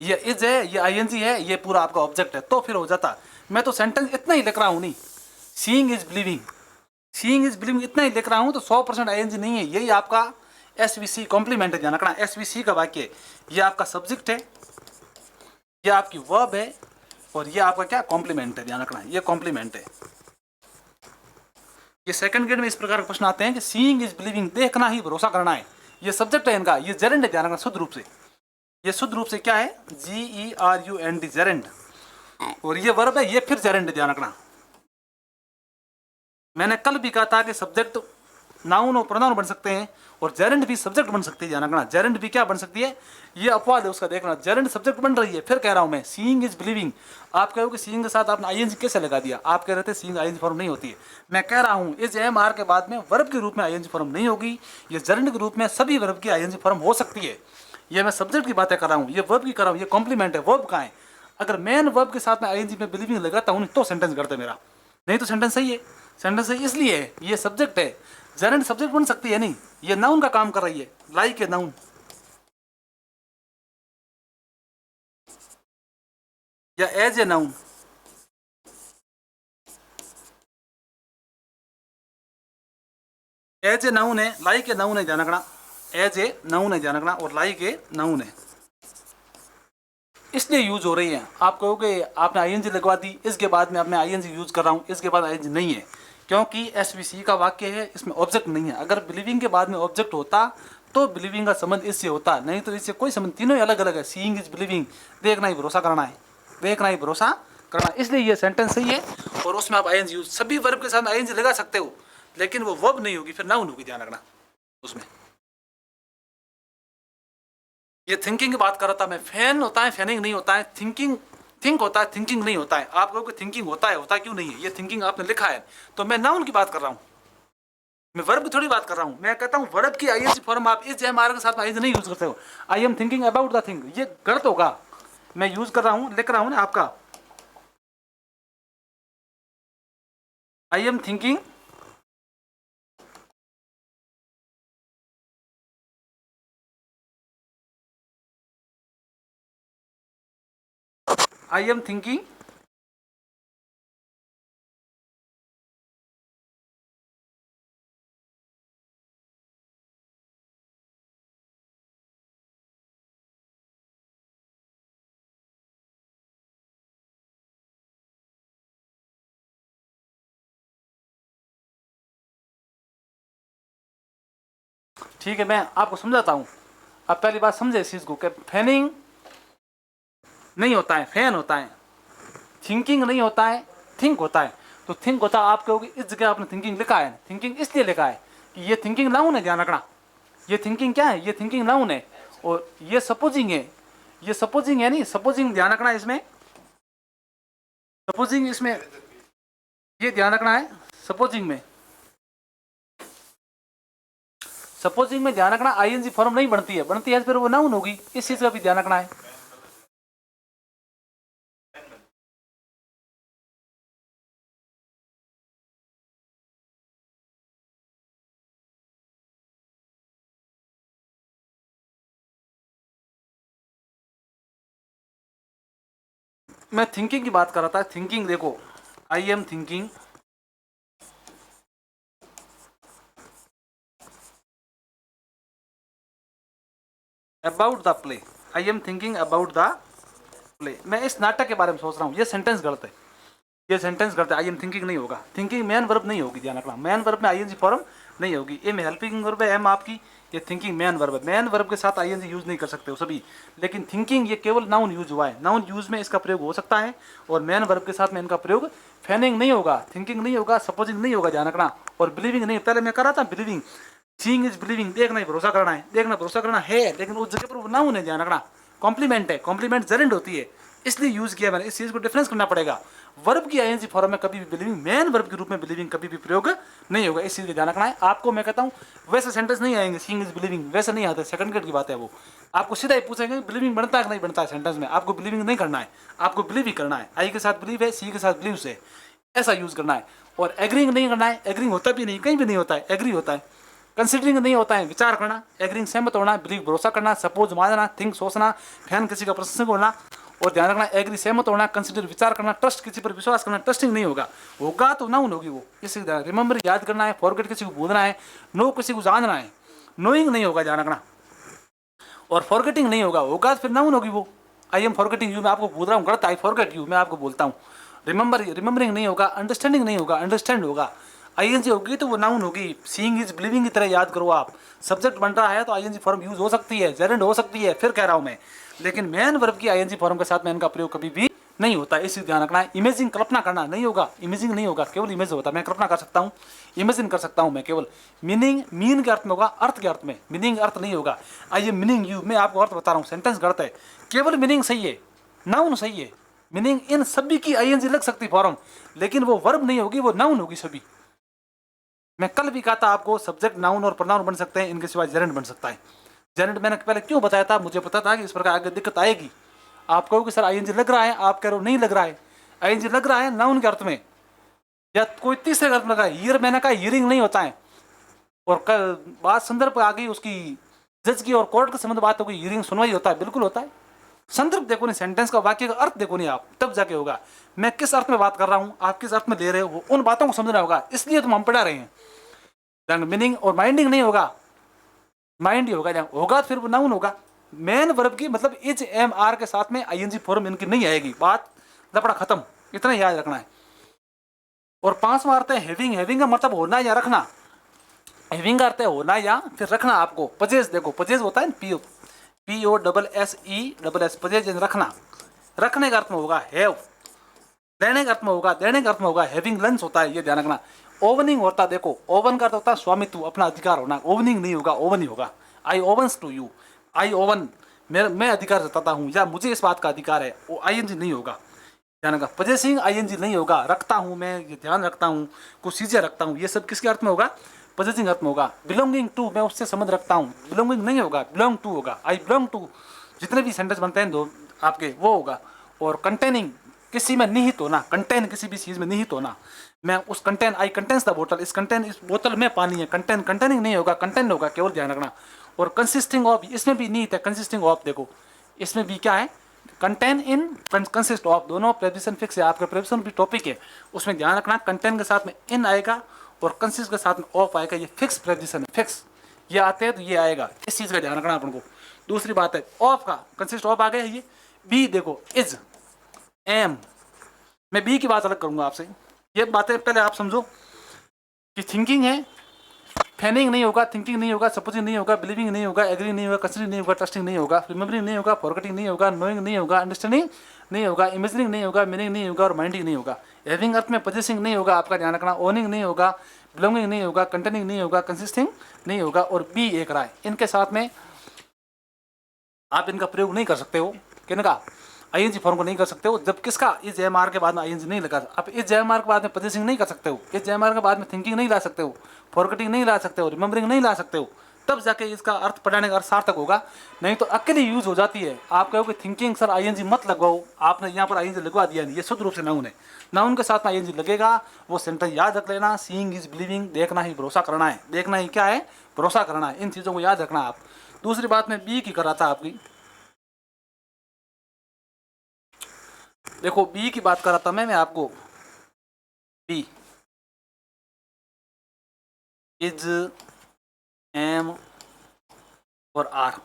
Speaker 1: ये इज है, ये आईएनजी है, ये पूरा आपका ऑब्जेक्ट है, तो फिर हो जाता। मैं तो सेंटेंस इतना ही लिख रहा हूँ, नहीं seeing is believing, seeing is believing इतना ही लिख रहा हूँ, तो 100% आईएनजी नहीं है। यही आपका एसवीसी कॉम्प्लीमेंट है, ध्यान रखना। एसवीसी का वाक्य है, ये आपका सब्जेक्ट है, ये आपकी वर्ब है, और ये आपका क्या, कॉम्प्लीमेंट है, ध्यान रखना, ये कॉम्प्लीमेंट है। ये सेकंड ग्रेड में इस प्रकार के प्रश्न आते हैं कि सीइंग इज बिलीविंग, देखना ही भरोसा करना है, ये सब्जेक्ट है इनका, ये जेरेंड है, ध्यान रखना शुद्ध रूप से। ये शुद्ध रूप से क्या है, GERUND, जेरेंड, और ये वर्ब है, ये फिर जेरेंड है, ध्यान रखना। मैंने कल भी कहा था कि सब्जेक्ट नाउन और प्रोनाउन बन सकते हैं, और जेरेंड भी सब्जेक्ट बन सकती है, ध्यान रखना। जेरेंड भी क्या बन सकती है, ये अपवाद है उसका, देखना। जेरेंड सब्जेक्ट बन रही है, फिर कह रहा हूं मैं सीइंग इज बिलीविंग। आप कहो कि सीइंग के साथ आपने आईएनजी कैसे लगा दिया? आप कह रहे थे सीइंग आईएनजी फॉर्म नहीं होती है। मैं कह रहा हूं इस एमआर के बाद में वर्ब के रूप में आईएनजी फॉर्म नहीं होगी, ये जेरेंड के रूप में सभी वर्ब की आईएनजी फॉर्म हो सकती है। ये मैं सब्जेक्ट की बातें कर रहा हूँ, ये वर्ब की कर रहा हूँ, ये कॉम्प्लीमेंट है। वर्ब कहाँ है? अगर मेन वर्ब के साथ में आईएनजी में बिलीविंग लगाता हूँ तो सेंटेंस करते मेरा, नहीं तो सेंटेंस सही है। सेंटेंस सही इसलिए है, ये सब्जेक्ट है, जेरेंड सब्जेक्ट बन सकती है नहीं, ये नाउन का काम कर रही है, लाइक है नाउन, या as a noun, as a noun है, लाइक ए नाउन है, ध्यान रखना। एज ए नाउन है, ध्यान रखना, और लाइक ए नाउन है, इसलिए यूज हो रही है। आप कहोगे आपने आईएनजी लगवा दी, इसके बाद में अब मैं आईएनजी यूज कर रहा हूँ, इसके बाद आईएनजी नहीं है, क्योंकि एसवीसी का वाक्य है, इसमें ऑब्जेक्ट नहीं है। अगर बिलीविंग के बाद में ऑब्जेक्ट होता तो बिलीविंग का संबंध इससे होता, नहीं तो इससे कोई संबंध, तीनों ही अलग अलग है। सीइंग इज बिलीविंग, देखना ही भरोसा करना है, देखना ही भरोसा करना, इसलिए ये सेंटेंस सही है। और उसमें आप आईएनजी यूज, सभी वर्ब के साथ आईएनजी लगा सकते हो, लेकिन वो वर्ब नहीं होगी, फिर नाउन होगी, ध्यान रखना उसमें। ये थिंकिंग की बात कर रहा था मैं। फैन होता है, फैनिंग नहीं होता है। थिंकिंग, थिंक होता है, थिंकिंग नहीं होता है। आप कहोगे थिंकिंग होता है, होता क्यों नहीं है? ये थिंकिंग आपने लिखा है, तो मैं नाउन की बात कर रहा हूँ, मैं वर्ब की थोड़ी बात कर रहा हूँ। मैं कहता हूँ वर्ब की आईएनजी फॉर्म आप इस एमआर के साथ आईएनजी नहीं यूज करते हो। आई am thinking about the thing, ये गलत होगा। मैं यूज कर रहा हूँ, लिख रहा हूँ ना आपका, आई am thinking I am thinking ठीक है, मैं आपको समझाता हूँ। अब पहली बात समझे इस चीज को, फैनिंग नहीं होता है, फैन होता है। थिंकिंग नहीं होता है, थिंक होता है। तो थिंक होता है, आप कहोगे इस जगह आपने थिंकिंग लिखा है, थिंकिंग इसलिए लिखा है कि ये थिंकिंग नाउन है, ध्यान रखना। ये थिंकिंग क्या है? ये थिंकिंग नाउन है, और ये सपोजिंग है, ये सपोजिंग है नहीं, सपोजिंग ध्यान रखना इसमें, सपोजिंग इसमें, ये ध्यान रखना है। सपोजिंग में, सपोजिंग में ध्यान रखना आईएनजी फॉर्म नहीं बनती है, बनती है फिर वो नाउन होगी, इस चीज का भी ध्यान रखना है। मैं थिंकिंग की बात कर रहा था। थिंकिंग देखो, आई am thinking about the play, I am thinking about the play. मैं इस नाटक के बारे में सोच रहा हूँ, ये सेंटेंस गलत है, ये सेंटेंस गलत है। आई एम थिंकिंग नहीं होगा, थिंकिंग मैन वर्ब नहीं होगी, ध्यान रखना। मैन वर्ब में आईएनजी फॉर्म नहीं होगी। एम हेल्पिंग वर्ब है, एम आपकी ये थिंकिंग मैन वर्ब है। मैन वर्ब के साथ आईएनजी यूज नहीं कर सकते हो सभी, लेकिन थिंकिंग ये केवल नाउन यूज हुआ है। नाउन यूज में इसका प्रयोग हो सकता है, और मैन वर्ब के साथ में इनका प्रयोग फैनिंग नहीं होगा, थिंकिंग नहीं होगा, सपोजिंग नहीं होगा, ध्यान रखना। और बिलीविंग नहीं, पहले मैं कर रहा था बिलीविंग, सीइंग इज बिलीविंग, देखना ही भरोसा करना है, देखना भरोसा करना है, लेकिन उस जगह पर वो नाउन है, ध्यान रखना। कॉम्प्लीमेंट है, कॉम्प्लीमेंट जेरेंड होती है, इसलिए यूज किया मैंने। इस चीज को डिफरेंस करना पड़ेगा। वर्ब की आईएनजी फॉर्म में कभी भी बिलीविंग, मैन वर्ब के रूप में बिलीविंग कभी भी प्रयोग नहीं होगा, इस चीज का ध्यान रखना है आपको। मैं कहता हूँ वैसे सेंटेंस नहीं आएंगे, सीइंग इज बिलीविंग वैसे नहीं आते, सेकंड ग्रेड की बात है वो। आपको सीधा ही पूछेंगे बिलीविंग बनता है कि नहीं बनता है सेंटेंस में, आपको बिलीविंग नहीं करना है, आपको बिलीव ही करना है। आई के साथ बिलीव है, सी के साथ बिलीव है, ऐसा यूज करना है। और एग्रींग नहीं करना है, एग्रींग होता भी नहीं, कहीं भी नहीं होता है, एग्री होता है। कंसिडरिंग नहीं होता है, विचार करना। एग्रींग सहमत होना, बिलीव भरोसा करना, सपोज मानना, थिंक सोचना, फैन किसी का प्रशंसक होना। और ध्यान रखना, एग्री सहमत होना, कंसिडर विचार करना, ट्रस्ट किसी पर विश्वास करना। ट्रस्टिंग नहीं होगा, होगा तो नाउन होगी वो। इसे रिमेंबर याद करना है, फॉरगेट किसी को भूलना है, नो किसी को जानना है, नोइंग नहीं होगा, ध्यान रखना। और फॉरगेटिंग नहीं होगा, होगा तो फिर नाउन होगी वो। आई एम फॉरगेटिंग यू, मैं आपको भूल रहा हूँ, गलत। आई फॉरगेट यू, मैं आपको बोलता हूँ। रिमेंबरिंग नहीं होगा, अंडरस्टैंडिंग नहीं होगा, अंडरस्टैंड होगा। आईएनजी होगी तो वो नाउन होगी। सीइंग इज बिलीविंग की तरह याद करो आप। सब्जेक्ट बन रहा है तो आईएनजी फॉर्म यूज हो सकती है, जेरेंड हो सकती है, फिर कह रहा हूं मैं। लेकिन मैन वर्ब की आईएनजी फॉर्म के साथ मैन का प्रयोग कभी भी नहीं होता, इसी ध्यान रखना है। इमेजिंग कल्पना करना नहीं होगा, इमेजिंग नहीं होगा, केवल इमेज होता है। मैं कल्पना कर सकता हूँ, इमेजिन कर सकता हूँ मैं केवल। मीनिंग मीन के अर्थ में होगा, अर्थ के अर्थ में, मीनिंग अर्थ नहीं होगा। आई मीनिंग यू, मैं आपको अर्थ बता रहा हूँ, सेंटेंस गलत है, केवल मीनिंग सही है, नाउन सही है। मीनिंग इन सभी की आईएनजी लग सकती फॉर्म, लेकिन वो वर्ब नहीं होगी, वो नाउन होगी सभी। मैं कल भी कहा था आपको, सब्जेक्ट नाउन और प्रोनाउन बन सकते हैं, इनके सिवाय जेरेंड बन सकता है। जेरेंड मैंने पहले क्यों बताया था, मुझे पता था कि इस प्रकार आगे दिक्कत आएगी। आप कहोगे सर आईएनजी लग रहा है, आप कह रहे हो नहीं लग रहा है। आईएनजी लग रहा है नाउन के अर्थ में, या कोई तीसरे अर्थ में लगा है। ईयर मैंने कहा हियरिंग नहीं होता है, और बात संदर्भ आ गई उसकी, जज की और कोर्ट के संबंध बात हो गई, हियरिंग सुनवाई होता है, बिल्कुल होता है। संदर्भ देखो नहीं, सेंटेंस का वाक्य का अर्थ देखो नहीं आप, तब जाके होगा। मैं किस अर्थ में बात कर रहा हूँ, आप किस अर्थ में ले रहे हो, उन बातों को समझना होगा, इसलिए तुम हम पढ़ा रहे हैं। मीनिंग और माइंडिंग नहीं होगा, माइंड ही होगा, होगा फिर वो नाउन होगा। मेन वर्ब की मतलब इज एम आर के साथ में आईएनजी फॉर्म इनकी नहीं आएगी, बात लपड़ा खत्म, इतना याद रखना है। और पांचवा अर्थ है हैविंग। हैविंग का मतलब होना या रखना। हैविंग का अर्थ है होना या फिर रखना। आपको पजेज देखो, पजेज होता है ना, P O double S E double S, possess रखना। रखने का अर्थ में होगा हैव, देने का अर्थ में होगा, देने का अर्थ में होगा हैविंग लंच होता है, ये ध्यान रखना। ओवनिंग होता है, देखो ओवन का अर्थ होता है स्वामित्व, अपना अधिकार होना। ओवनिंग नहीं होगा, ओवन ही होगा। I owns to you, I own, मैं अधिकार जताता हूँ, या मुझे इस बात का अधिकार है, वो आईएनजी नहीं होगा, ध्यान रखा। पजेसिंग आईएनजी नहीं होगा। रखता हूँ मैं, ये ध्यान रखता हूँ, कुछ चीजें रखता हूँ, ये सब किसके अर्थ में होगा, पजेसिंग अर्थ में होगा। बिलोंगिंग टू, मैं उससे संबंध रखता हूँ, बिलोंगिंग नहीं होगा, बिलोंग टू होगा। आई बिलोंग टू, जितने भी सेंटेंस बनते हैं दो आपके, वो होगा। और कंटेनिंग, किसी में निहित होना, कंटेन किसी भी चीज में निहित होना। मैं उस कंटेन, आई कंटेन्स द बोतल, इस कंटेन, इस बोतल में पानी है। कंटेन, कंटेनिंग नहीं होगा, कंटेन होगा, केवल ध्यान रखना। और कंसिस्टिंग ऑफ, इसमें भी निहित है, कंसिस्टिंग ऑफ, देखो इसमें भी क्या है, कंटेन इन, कंसिस्ट ऑफ, दोनों प्रेपोजिशन फिक्स है, आपका प्रेपोजिशन भी टॉपिक है, उसमें ध्यान रखना। कंटेन के साथ में इन आएगा और कंसिस्ट के साथ में ऑफ आएगा, ये फिक्स प्रेपोजिशन है, फिक्स, ये आते हैं तो ये आएगा, इस चीज का ध्यान रखना अपन को। दूसरी बात है ऑफ का, कंसिस्ट ऑफ आ गया ये। बी देखो, इज, एम, मैं बी की बात अलग करूंगा आपसे। ये बातें पहले आप समझो कि थिंकिंग है, फैनिंग नहीं होगा, थिंकिंग नहीं होगा, सपोजिंग नहीं होगा, बिलीविंग नहीं होगा, एग्री नहीं होगा, कंसिडरिंग नहीं होगा, ट्रस्टिंग नहीं होगा, रिमेंबरिंग नहीं होगा, फॉरगेटिंग नहीं होगा, नोइंग नहीं होगा, अंडरस्टैंडिंग नहीं होगा, इमेजिनिंग नहीं होगा, मीनिंग नहीं होगा, और माइंडिंग नहीं होगा। हैविंग अर्थ में पजेसिंग नहीं होगा, आपका ध्यान रखना। ओनिंग नहीं होगा, बिलोंगिंग नहीं होगा, कंटेनिंग नहीं होगा, कंसिस्टिंग नहीं होगा, और बी एक रहा है। इनके साथ में आप इनका प्रयोग नहीं कर सकते हो, किनका, आईएनजी फॉर्म को नहीं कर सकते हो। जब किसका, इस एमआर के बाद में आईएनजी नहीं लगा। अब इस एमआर के बाद में पजेसिंग नहीं कर सकते हो, इस एमआर के बाद में थिंकिंग नहीं ला सकते हो, फॉरगेटिंग नहीं ला सकते हो, रिमेंबरिंग नहीं ला सकते हो, तब जाके इसका अर्थ पढ़ाने का अर्थ सार्थक होगा। नहीं तो अकेले यूज हो जाती है। आप कहोगे थिंकिंग सर आईएनजी मत लगवाओ, आपने यहाँ पर आईएनजी लगवा दिया नहीं, ये शुद्ध रूप से नाउन है। नाउन के साथ में आईएनजी लगेगा, वो सेंटेंस याद रख लेना। सीइंग इज बिलीविंग, देखना ही भरोसा करना है, देखना ही क्या है, भरोसा करना है, इन चीजों को याद रखना आप। दूसरी बात मैं बी की कर रहा था आपकी, देखो बी की बात कर रहा था मैं आपको। बी इज, एम और आर,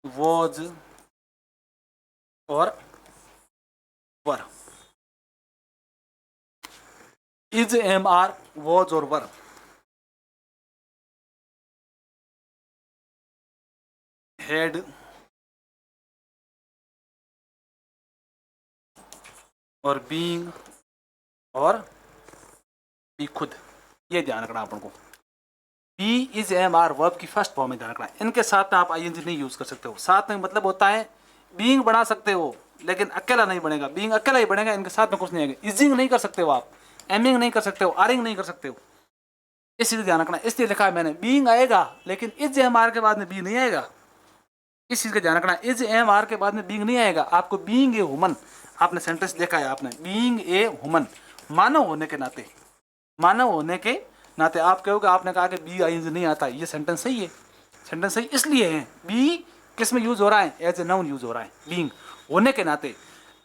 Speaker 1: वॉज और were. Is am are was और वर। हेड और बीइंग और बी खुद, ये ध्यान रखना अपन को। Be is am are verb की फर्स्ट फॉर्म में ध्यान रखना है। इनके साथ में आप आई नहीं यूज कर सकते हो। साथ में मतलब होता है बीइंग बना सकते हो लेकिन अकेला नहीं बनेगा, बीइंग अकेला ही बनेगा, इनके साथ में कुछ नहीं आएगा। इजिंग नहीं कर सकते हो आप, एमिंग नहीं कर सकते हो, आरिंग नहीं कर सकते हो, इस चीज ध्यान रखना। इसलिए लिखा है मैंने बीइंग आएगा लेकिन इज एम आर के बाद में बी नहीं आएगा, इस चीज का ध्यान रखना। इज एम आर के बाद में बीइंग नहीं आएगा। आपको बीइंग ए ह्यूमन, आपने सेंटेंस देखा है आपने, बीइंग ए ह्यूमन, मानव होने के नाते, मानव होने के नाते आप कहोगे, आपने कहा कि बी आई नहीं आता, ये सेंटेंस सही है। सेंटेंस सही इसलिए है, बी किस में यूज हो रहा है, एज ए नाउन यूज हो रहा है, बीइंग होने के नाते।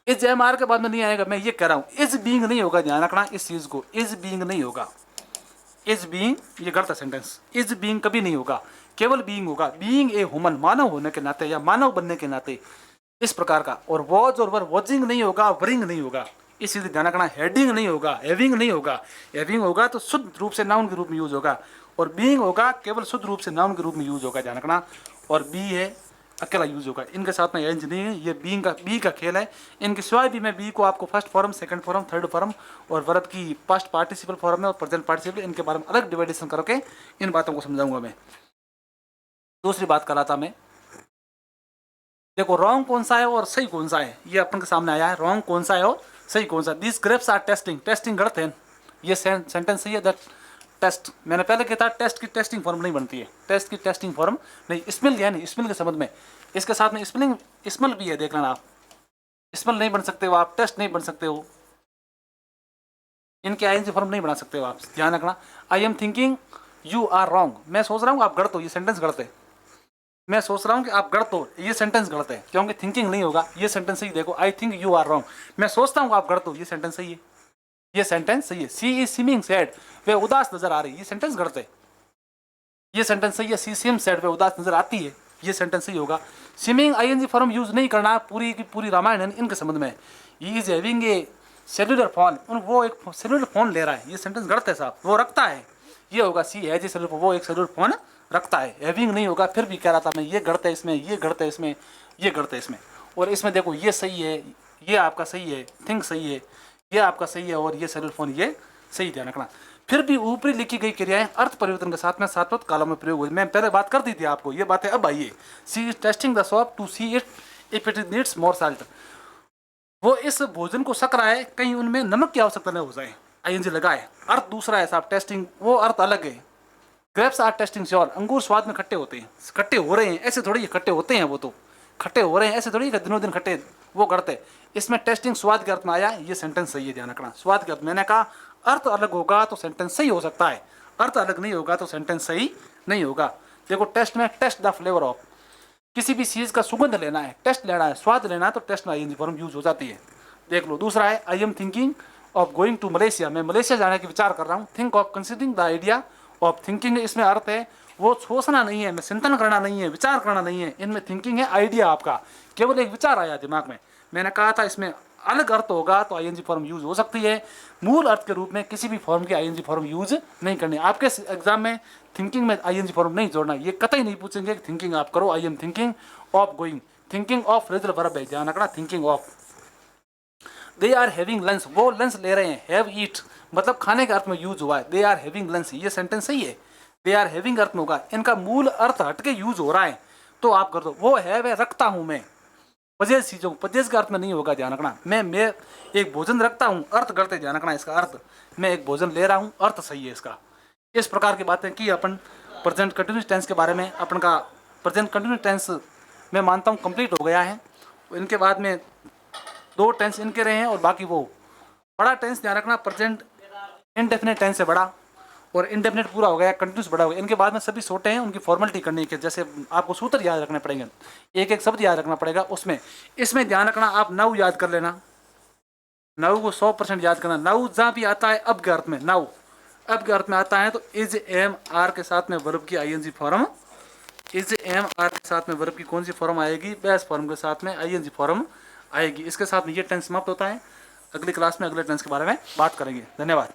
Speaker 1: इज एम आर के बाद में नहीं आएगा, मैं ये कह रहा हूँ। इज बीइंग नहीं होगा, ध्यान रखना इस चीज को, इज बीइंग नहीं होगा। इज बीइंग ये गलत है सेंटेंस, इज बीइंग कभी नहीं होगा, केवल बीइंग होगा। बीइंग ए ह्यूमन, मानव होने के नाते या मानव बनने के नाते, इस प्रकार का। और वॉज और वर, वॉजिंग नहीं होगा, वरिंग नहीं होगा, इस चीज ध्यान रखना। हेडिंग नहीं होगा, हैविंग नहीं होगा। हैविंग होगा तो शुद्ध रूप से नाउन के रूप में यूज होगा, और बीइंग होगा केवल शुद्ध रूप से नाउन के रूप में यूज होगा, ध्यान रखना। और बी है अकेला यूज होगा, इनके साथ में एंज नहीं है, ये बीइंग का बी का खेल है। इनके सिवाय भी मैं बी को आपको first form, second form, third form और वर्ब की पास्ट पार्टिसिपल फॉर्म में और प्रेजेंट पार्टिसिपल, इनके बारे में अलग डिवाइडेशन करके इन बातों को समझाऊंगा मैं। दूसरी बात कर रहा था मैं, देखो रॉन्ग कौन सा है और सही कौन सा है, ये अपन के सामने आया है। रॉन्ग कौन सा है और सही कौन सा। This grapes are tasting, tasting गलत है, ये सेंटेंस सही है। दैट टेस्ट, मैंने पहले कहा था टेस्ट की टेस्टिंग फॉर्म नहीं बनती है, टेस्ट की टेस्टिंग फॉर्म नहीं। स्मेल यानी स्मेल के संबंध में, इसके साथ में स्पेलिंग स्मेल भी है, देख लेना आप। स्मेल नहीं बन सकते हो आप, टेस्ट नहीं बन सकते हो, इनके आईएनजी फॉर्म नहीं बना सकते हो आप, ध्यान रखना। I am thinking you are wrong, मैं सोच रहा हूँ आप गलत हो, ये सेंटेंस गलत है। मैं सोच रहा हूँ कि आप गलत हो, ये सेंटेंस गलत है, क्योंकि थिंकिंग नहीं होगा, ये सेंटेंस सही। देखो I think you are wrong, मैं सोचता हूँ आप गलत हो, ये सेंटेंस सही है, ये सेंटेंस सही है। सी इज सीमिंग सैड, वे उदास नजर आ रही है, ये सेंटेंस गलत है, ये सेंटेंस सही है। सी सीम सैड, वे उदास नजर आती है, ये सेंटेंस सही होगा। स्विमिंग आईएनजी फॉर्म यूज नहीं करना, पूरी की पूरी रामायण इनके संबंध में। He is having a cellular phone, वो एक सेल्युलर फोन ले रहा है, ये सेंटेंस गलत है साहब, वो रखता है, ये होगा। सी हैज ए सेल्युलर, वो एक सेल्युलर फोन रखता है, हैविंग नहीं होगा। फिर भी कह रहा था मैं, ये गलत है इसमें, ये गलत है इसमें, ये गलत है इसमें। और इसमें देखो ये सही है, ये आपका सही है, थिंक सही है, ये आपका सही है, और ये सेल्युलर फोन ये सही, ध्यान रखना। फिर भी ऊपरी लिखी गई क्रियाएं अर्थ परिवर्तन के साथ में सातवत कालों में प्रयोग हुई। मैं पहले बात कर दी थी आपको, ये बातें अब आइए। She is tasting the soup to see it if it needs more salt, वो इस भोजन को सक रहा है, कहीं उनमें नमक की आवश्यकता न हो जाए, आईएनजी लगा है। अर्थ दूसरा है साहब, टेस्टिंग वो अर्थ अलग है। ग्रेप्स आर टेस्टिंग श्योर, अंगूर स्वाद में खट्टे होते हैं, खट्टे हो रहे हैं, ऐसे थोड़ी ये खट्टे होते हैं, वो तो खट्टे हो रहे हैं, ऐसे थोड़ी दिनों दिन खट्टे, वो करते। इसमें टेस्टिंग स्वाद के अर्थ में आया, ये सेंटेंस सही है, ध्यान रखना। स्वाद के अर्थ, मैंने कहा अर्थ अलग होगा तो सेंटेंस सही हो सकता है, अर्थ अलग नहीं होगा तो सेंटेंस सही नहीं होगा। देखो टेस्ट में, टेस्ट द फ्लेवर ऑफ, किसी भी चीज का सुगंध लेना है, टेस्ट लेना है, स्वाद लेना है, तो टेस्ट में आईएनजी फॉर्म यूज हो जाती है। देख लो दूसरा है, I am thinking of going to Malaysia, मैं मलेशिया जाने की विचार कर रहा हूँ। Think of considering the idea of thinking, इसमें अर्थ है वो सोचना नहीं है, मैं चिंतन करना नहीं है, विचार करना नहीं है, इनमें थिंकिंग है, आइडिया आपका केवल एक विचार आया दिमाग में। मैंने कहा था इसमें अलग अर्थ होगा तो आईएनजी फॉर्म यूज हो सकती है, मूल अर्थ के रूप में किसी भी फॉर्म की आईएनजी फॉर्म यूज नहीं करनी। आपके एग्जाम में थिंकिंग में आईएनजी फॉर्म नहीं जोड़ना, ये कतई नहीं पूछेंगे कि थिंकिंग आप करो। I am thinking of going, thinking of phrasal verb है, ध्यान रखना, thinking of. They are having lunch, वो लंच ले रहे हैं, हैव ईट मतलब खाने के अर्थ में यूज हुआ है, दे आर हैविंग लंच, ये सेंटेंस सही है। दे आर हैविंग अर्थ में होगा, इनका मूल अर्थ हटके यूज हो रहा है तो आप कर दो। वो है, वे रखता हूं मैं, पजेज चीजों, पजेज का अर्थ में नहीं होगा, ध्यान रखना। मैं एक भोजन रखता हूँ, अर्थ करते, ध्यान रखना इसका अर्थ। मैं एक भोजन ले रहा हूँ, अर्थ सही है इसका। इस प्रकार की बातें की अपन प्रेजेंट कंटिन्यूस टेंस के बारे में। अपन का प्रेजेंट कंटिन्यूस टेंस मैं मानता हूँ कंप्लीट हो गया है। इनके बाद में 2 टेंस इनके रहे हैं और बाकी वो बड़ा टेंस, ध्यान रखना, प्रेजेंट इनडेफिनेट टेंस से बड़ा और इंडेफिनेट पूरा हो गया, कंटिन्यूस बड़ा हो गया। इनके बाद में सभी छोटे हैं, उनकी फॉर्मेलिटी करनी है, जैसे आपको सूत्र याद रखने पड़ेंगे, एक एक शब्द याद रखना पड़ेगा उसमें। इसमें ध्यान रखना, आप नाउ याद कर लेना, नाउ को 100% याद करना। नाउ जहाँ भी आता है अब के अर्थ में, नाउ अब के अर्थ में आता है तो इज एम आर के साथ में वर्ब की ING form, is am are के साथ में वर्ब की कौन सी फॉर्म आएगी, बेस फॉर्म के साथ में आईएनजी फॉर्म आएगी। इसके साथ में ये टेंस समाप्त होता है। अगली क्लास में अगले टेंस के बारे में बात करेंगे। धन्यवाद।